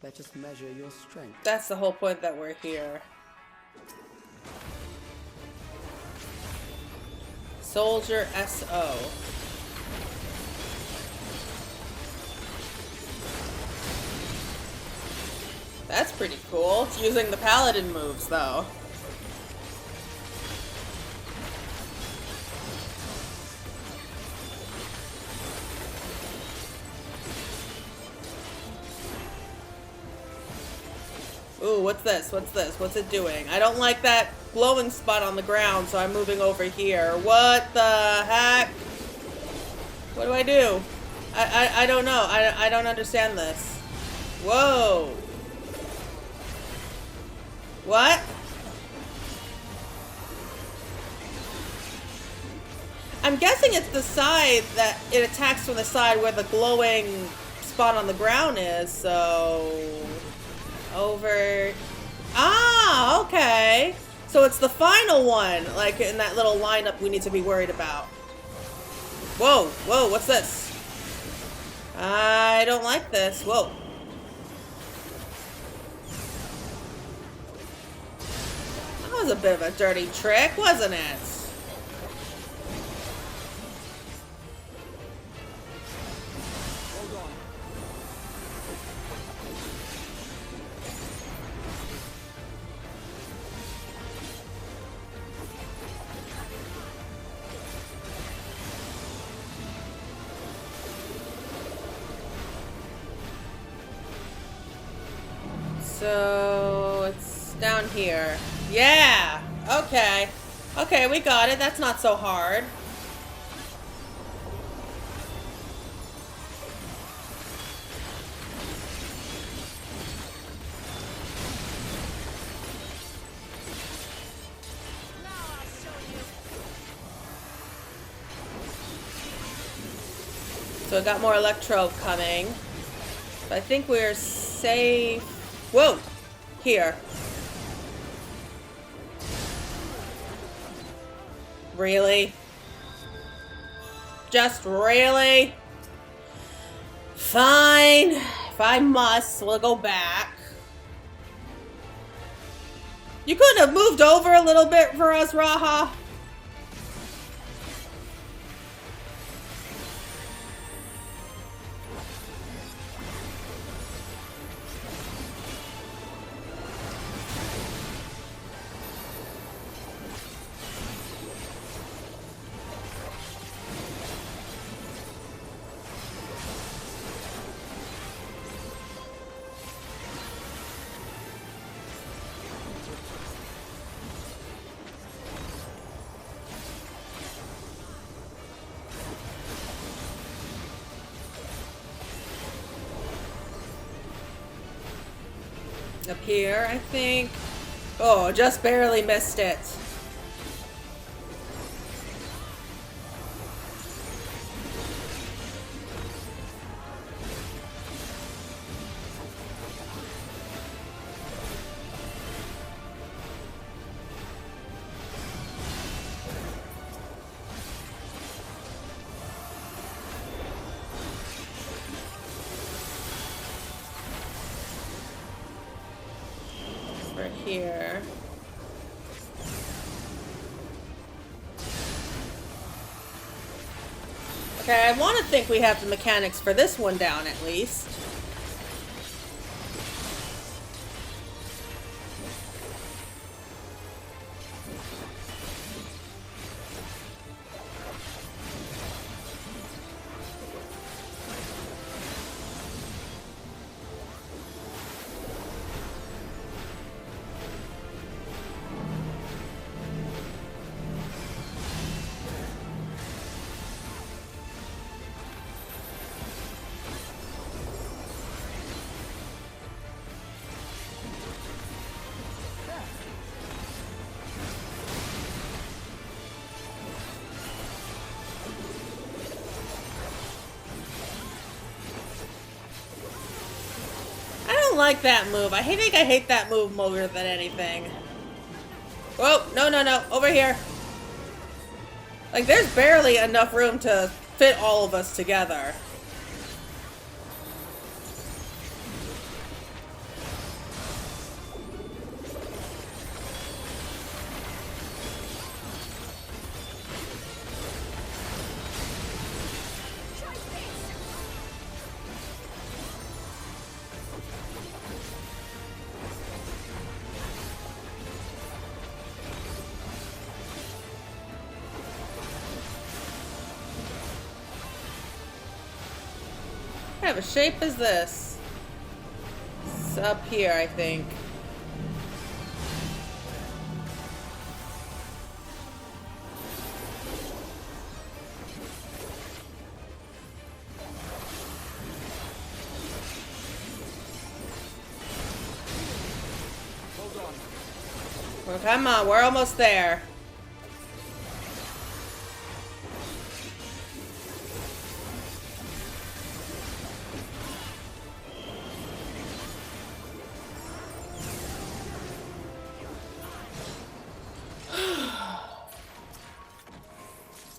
Let us measure your strength. That's the whole point that we're here. Soldier SO. That's pretty cool. It's using the paladin moves though. Ooh, what's this? What's this? What's it doing? I don't like that glowing spot on the ground, so I'm moving over here. What the heck? What do I do? I don't know. I don't understand this. Whoa. What? I'm guessing it's the side that it attacks from the side where the glowing spot on the ground is, so... Over... Ah, okay. So it's the final one, like in that little lineup we need to be worried about. Whoa, whoa, what's this? I don't like this. Whoa. That was a bit of a dirty trick, wasn't it? So it's down here. Yeah! Okay. Okay, we got it. That's not so hard. So I got more electrope coming. But I think we're safe. Whoa! Here. Really? Just really? Fine. If I must, we'll go back. You couldn't have moved over a little bit for us, Raha? Up here, I think. Oh, just barely missed it. Here. Okay, I want to think we have the mechanics for this one down at least. Like that move. I think I hate that move more than anything. Whoa, no, no, no, over here. Like, there's barely enough room to fit all of us together. What kind of a shape is this? It's up here, I think. Hold on. Well, come on, we're almost there.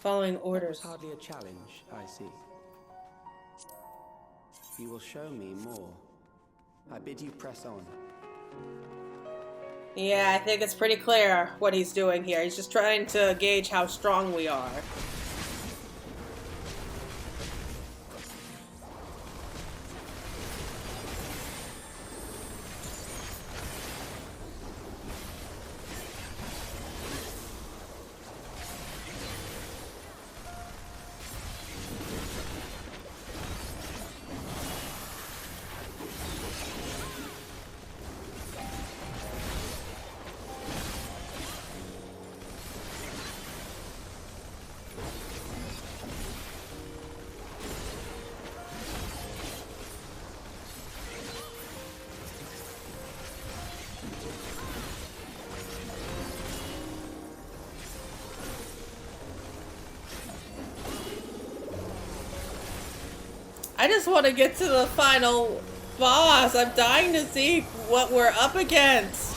Following orders. Hardly a challenge, I see. You will show me more. I bid you press on. Yeah, I think it's pretty clear what he's doing here. He's just trying to gauge how strong we are. I just want to get to the final boss. I'm dying to see what we're up against.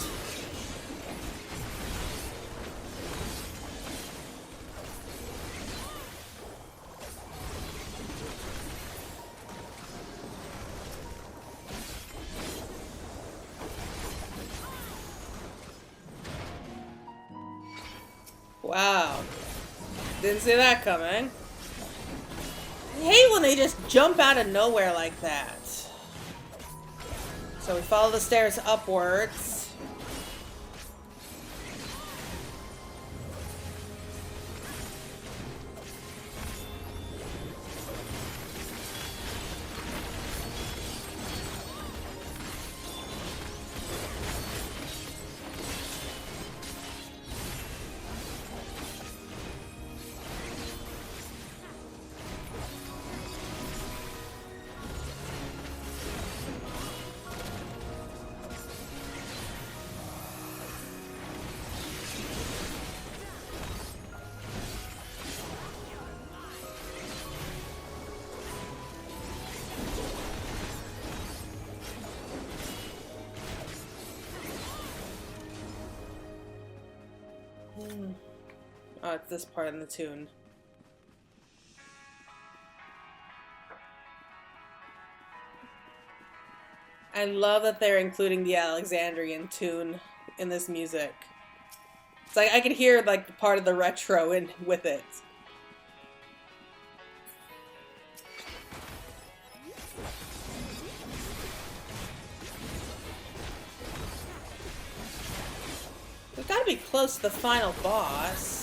Wow. Didn't see that coming. I hate when they just jump out of nowhere like that. So we follow the stairs upwards. Oh, it's this part in the tune. I love that they're including the Alexandrian tune in this music. It's like I can hear like part of the retro in with it. We've got to be close to the final boss.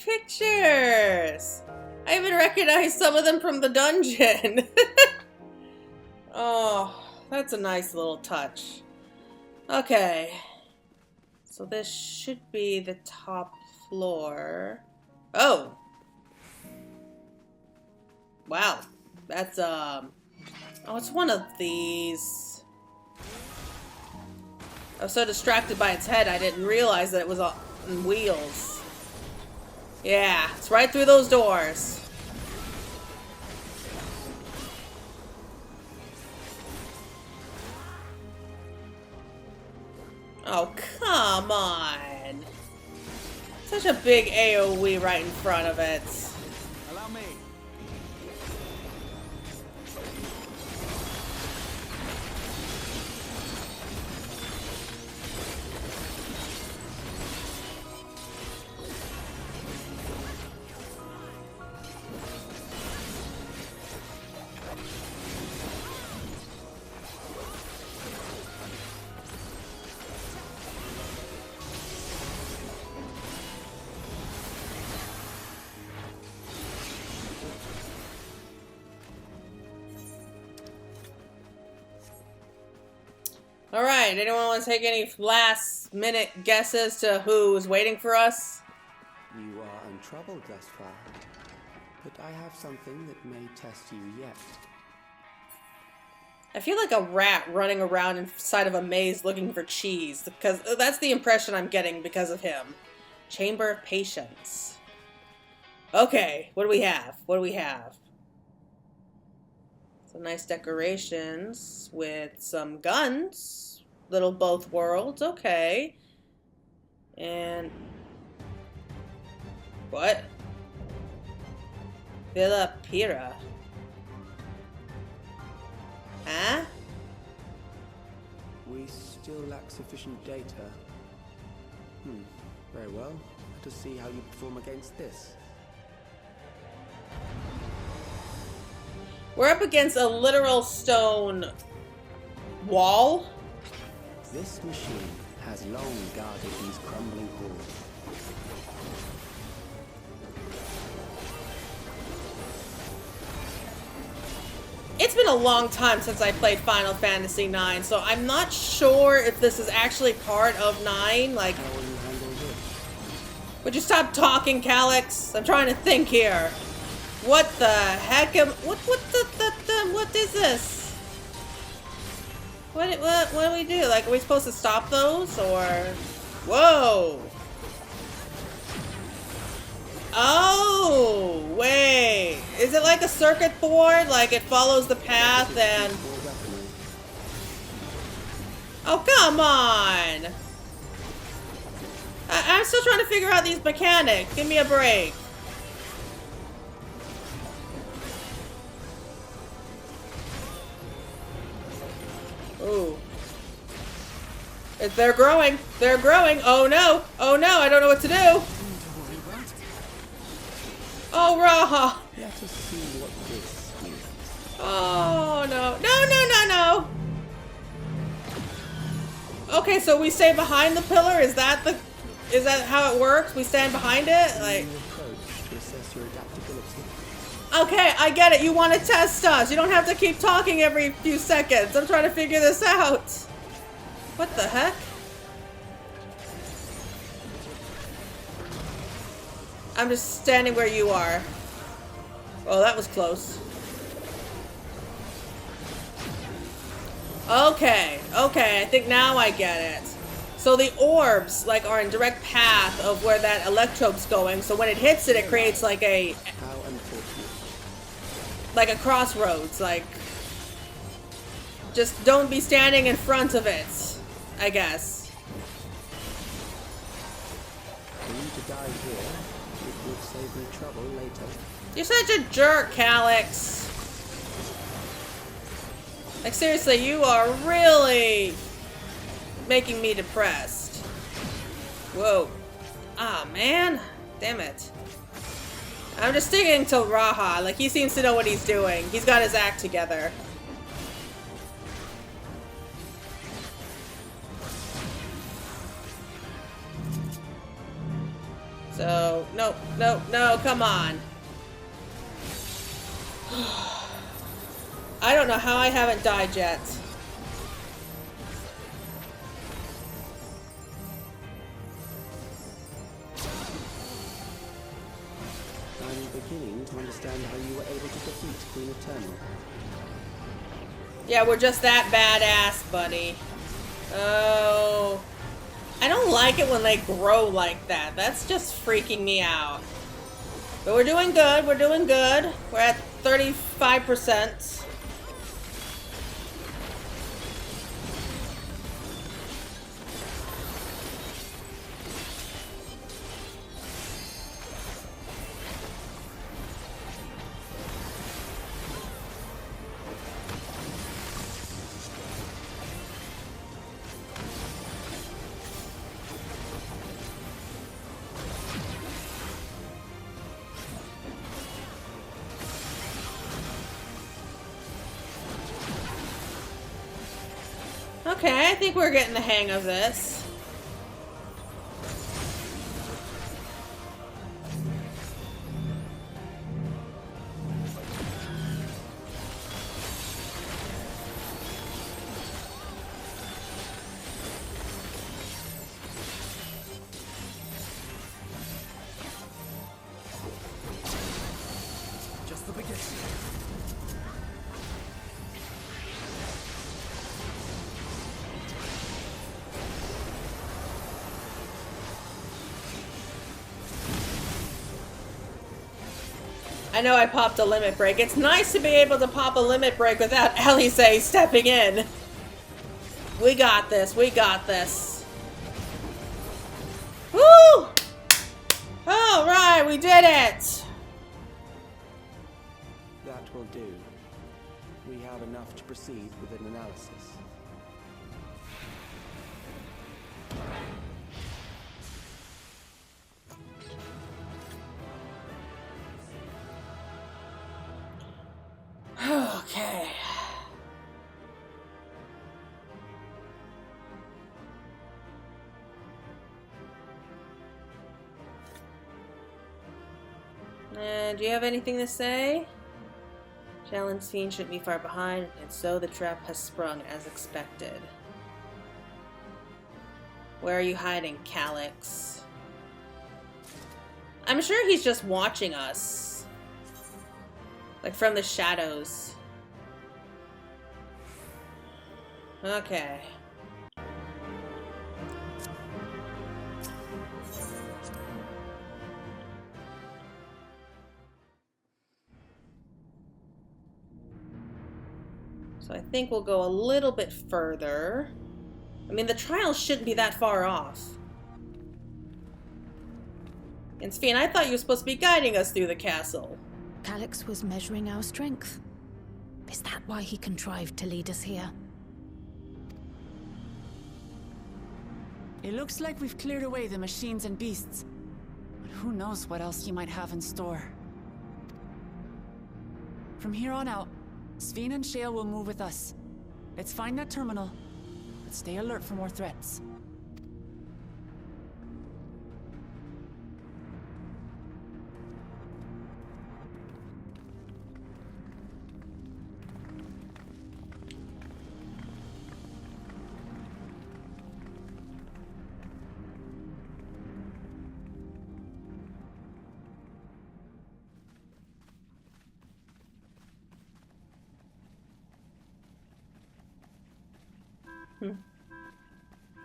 Pictures! I even recognize some of them from the dungeon. Oh, that's a nice little touch. Okay. So this should be the top floor. Oh! Wow. That's, oh, it's one of these. I was so distracted by its head I didn't realize that it was on wheels. Yeah, it's right through those doors. Oh, come on. Such a big AoE right in front of it. Allow me. Alright, anyone want to take any last minute guesses to who is waiting for us? You are untroubled thus far, but I have something that may test you yet. I feel like a rat running around inside of a maze looking for cheese, because that's the impression I'm getting because of him. Chamber of Patience. Okay, what do we have? What do we have? Some nice decorations with some guns. Little both worlds, okay. And... what? Villa Pira. Huh? We still lack sufficient data. Very well. Let us see how you perform against this. We're up against a literal stone wall. This machine has long guarded these crumbling halls. It's been a long time since I played Final Fantasy IX, so I'm not sure if this is actually part of 9. Like, would you stop talking, Calyx? I'm trying to think here. What the heck what is this? What do we do? Like, are we supposed to stop those, or? Whoa! Oh, wait. Is it like a circuit board? Like it follows the path and... Oh, come on! I'm still trying to figure out these mechanics. Give me a break. Ooh. They're growing. They're growing. Oh no. Oh no, I don't know what to do. Oh, Raha! Let us see what this is. Oh, no. No. Okay, so we stay behind the pillar? Is that how it works? We stand behind it? Like... Okay, I get it. You want to test us. You don't have to keep talking every few seconds. I'm trying to figure this out. What the heck? I'm just standing where you are. Oh, that was close. Okay, I think now I get it. So the orbs, like, are in direct path of where that electrope's going, so when it hits it, it creates like a crossroads, like, just don't be standing in front of it, I guess. For you to die here, it would save me trouble later. You're such a jerk, Calyx. Like, seriously, you are really making me depressed. Whoa. Ah, man. Damn it. I'm just sticking to Raha. Like, he seems to know what he's doing. He's got his act together. So, no, come on. I don't know how I haven't died yet. I'm beginning to understand how you were able to defeat Queen Eternal. Yeah, we're just that badass, buddy. Oh. I don't like it when they grow like that. That's just freaking me out. But we're doing good. We're doing good. We're at 35%. Okay, I think we're getting the hang of this. Just the beginning. I know I popped a limit break. It's nice to be able to pop a limit break without Alice stepping in. We got this. We got this. Woo! All right, we did it. that will do. We have enough to proceed with an analysis. Okay. Do you have anything to say? Shallon's fiend shouldn't be far behind, and so the trap has sprung as expected. Where are you hiding, Calyx? I'm sure he's just watching us. Like from the shadows. Okay. So I think we'll go a little bit further. I mean, the trial shouldn't be that far off. And Sphene, I thought you were supposed to be guiding us through the castle. Calyx was measuring our strength. Is that why he contrived to lead us here? It looks like we've cleared away the machines and beasts. But who knows what else he might have in store. From here on out, Sphene and Shale will move with us. Let's find that terminal, but stay alert for more threats.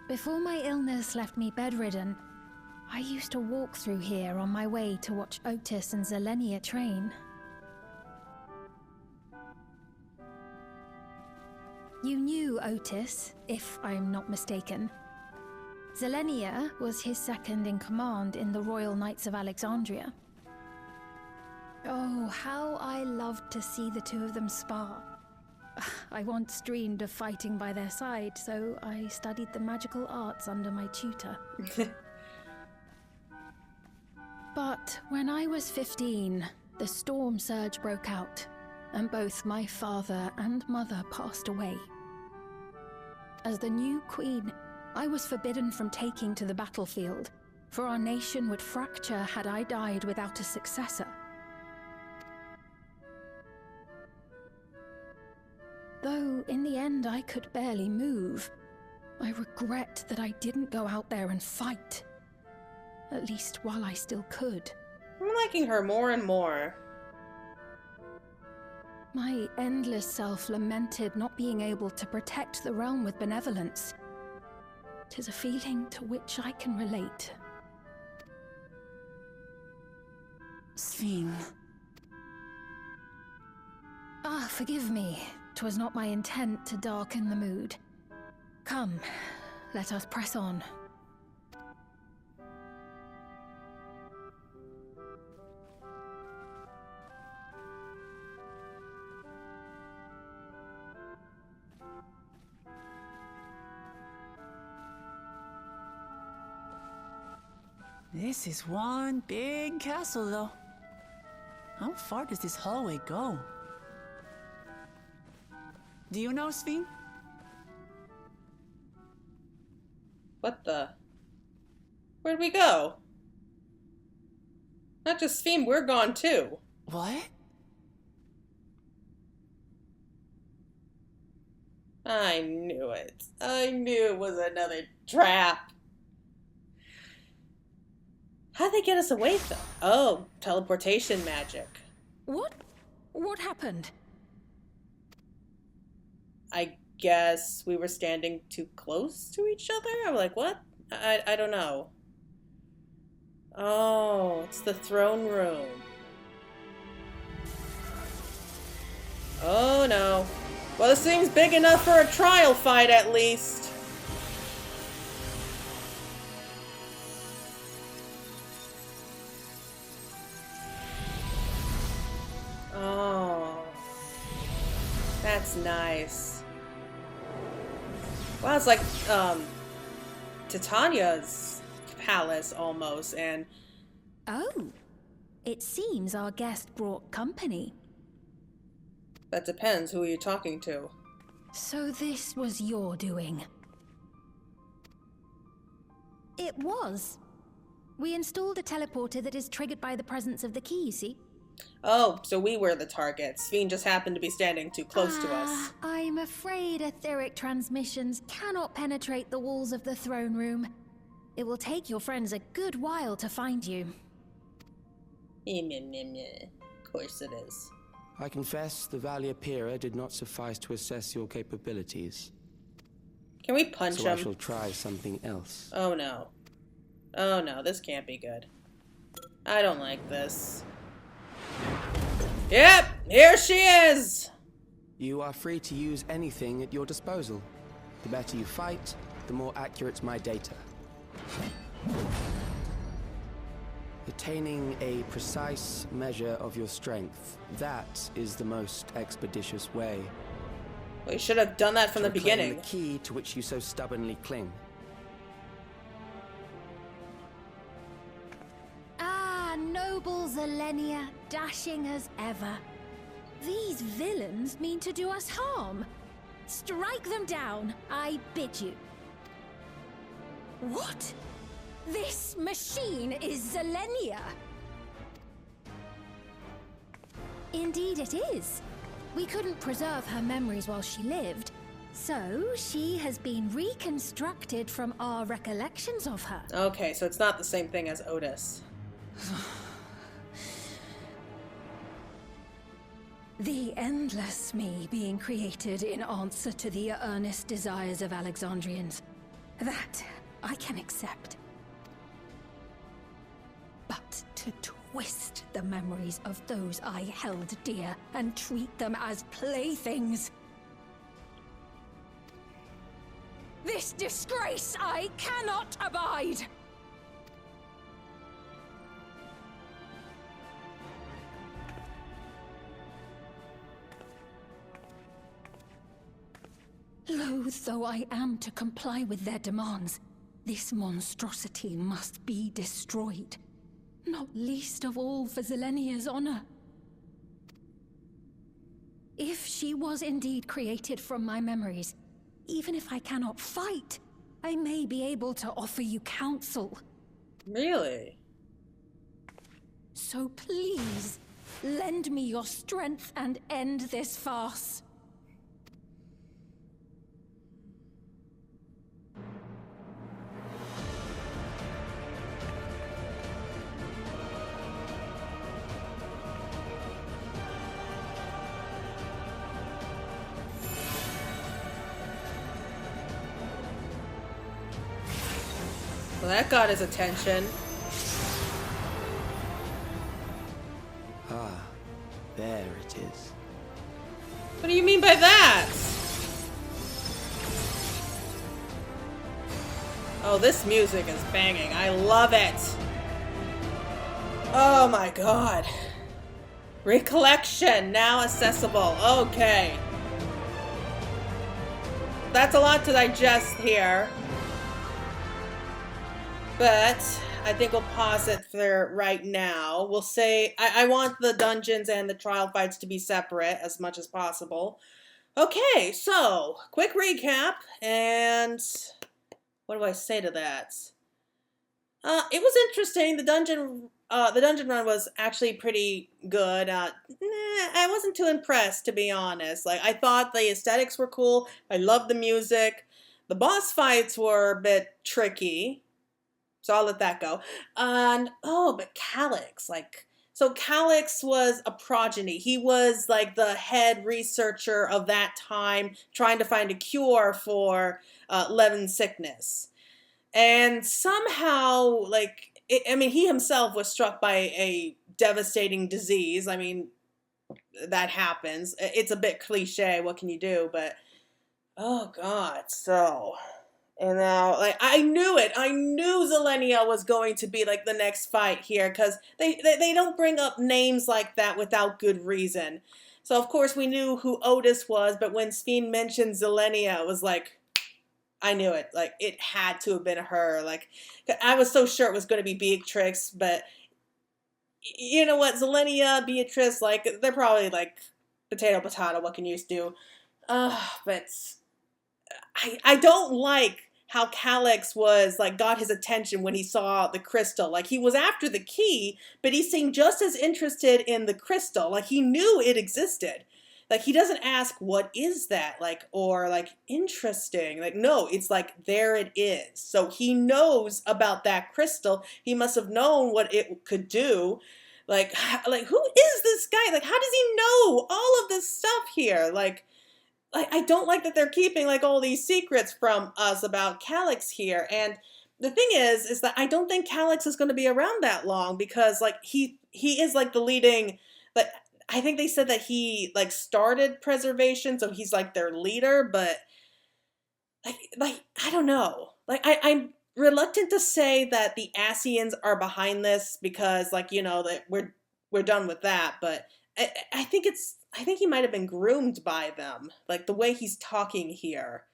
Before my illness left me bedridden, I used to walk through here on my way to watch Otis and Zelenia train. You knew Otis, if I'm not mistaken. Zelenia was his second in command in the Royal Knights of Alexandria. Oh, how I loved to see the two of them spar. I once dreamed of fighting by their side, so I studied the magical arts under my tutor. But when I was 15, the storm surge broke out, and both my father and mother passed away. As the new queen, I was forbidden from taking to the battlefield, for our nation would fracture had I died without a successor. Though, in the end, I could barely move. I regret that I didn't go out there and fight. At least while I still could. I'm liking her more and more. My endless self lamented not being able to protect the realm with benevolence. 'Tis a feeling to which I can relate. Sphene. Ah, forgive me. 'Twas not my intent to darken the mood. Come, let us press on. This is one big castle, though. How far does this hallway go? Do you know, Sphene? What the? Where'd we go? Not just Sphene, we're gone too. What? I knew it. I knew it was another trap. How'd they get us away though? Oh, teleportation magic. What? What happened? I guess we were standing too close to each other? I'm like, what? I don't know. Oh, it's the throne room. Oh no. Well, this thing's big enough for a trial fight at least. Oh. That's nice. Wow, it's like Titania's palace almost, and oh, it seems our guest brought company. That depends who you're talking to. So this was your doing? It was. We installed a teleporter that is triggered by the presence of the key, you see? Oh, so we were the targets. Fiend just happened to be standing too close to us. I'm afraid etheric transmissions cannot penetrate the walls of the throne room. It will take your friends a good while to find you. Of course it is. I confess the Valiapira did not suffice to assess your capabilities. Can we punch him? I shall try something else. Oh no. Oh no, this can't be good. I don't like this. Yep, here she is! You are free to use anything at your disposal. The better you fight, the more accurate my data. Attaining a precise measure of your strength, that is the most expeditious way. We should have done that from the beginning. The key to which you so stubbornly cling. Ah, noble Zilenia, dashing as ever. These villains mean to do us harm. Strike them down, I bid you. What? This machine is Zilenia. Indeed it is. We couldn't preserve her memories while she lived, so she has been reconstructed from our recollections of her. Okay, so it's not the same thing as Otis. The endless me being created in answer to the earnest desires of Alexandrians. That I can accept. But to twist the memories of those I held dear and treat them as playthings. This disgrace I cannot abide! Loath though I am to comply with their demands, this monstrosity must be destroyed. Not least of all for Zilenia's honor. If she was indeed created from my memories, even if I cannot fight, I may be able to offer you counsel. Really? So please, lend me your strength and end this farce. Well, that got his attention. Ah, there it is. What do you mean by that? Oh, this music is banging. I love it. Oh my god. Recollection now accessible. Okay. That's a lot to digest here. But I think we'll pause it for right now. We'll say I want the dungeons and the trial fights to be separate as much as possible. Okay, so quick recap, and what do I say to that? It was interesting. The dungeon run was actually pretty good. I wasn't too impressed, to be honest. Like, I thought the aesthetics were cool. I loved the music. The boss fights were a bit tricky. So I'll let that go. And, but Calyx, so Calyx was a progeny. He was like the head researcher of that time, trying to find a cure for Levin sickness. And somehow, he himself was struck by a devastating disease. I mean, that happens. It's a bit cliche, what can you do? But, oh God, so... And now, I knew it. I knew Zilenia was going to be, the next fight here, because they don't bring up names like that without good reason. So of course we knew who Otis was, but when Sphene mentioned Zelenia, it was like, I knew it. Like, it had to have been her. Like, I was so sure it was going to be Beatrix, but you know what? Zelenia, Beatrice, like, they're probably like potato, what can you do? But I don't like how Calyx was, like, got his attention when he saw the crystal. Like, he was after the key, but he seemed just as interested in the crystal. Like, he knew it existed. Like, he doesn't ask, what is that? Like, or like, interesting. Like, no, it's like, there it is. So he knows about that crystal. He must have known what it could do. Like, who is this guy? Like, how does he know all of this stuff here? Like, I don't like that they're keeping like all these secrets from us about Calyx here. And the thing is that I don't think Calyx is going to be around that long, because like he is like the leading, like, I think they said that he like started preservation, so he's like their leader, but like I don't know. Like I'm reluctant to say that the Ascians are behind this, because like, you know, that we're done with that, but I think he might have been groomed by them. Like, the way he's talking here.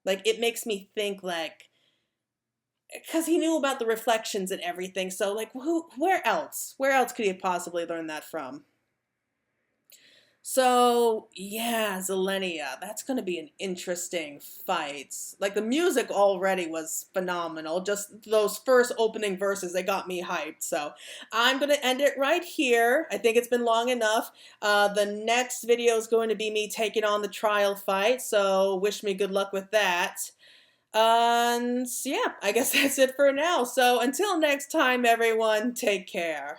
Like, it makes me think, like, because he knew about the reflections and everything, so, like, where else? Where else could he have possibly learned that from? So, yeah, Zelenia. That's going to be an interesting fight. Like, the music already was phenomenal. Just those first opening verses, they got me hyped. So, I'm going to end it right here. I think it's been long enough. The next video is going to be me taking on the trial fight. So, wish me good luck with that. And, yeah, I guess that's it for now. So, until next time, everyone, take care.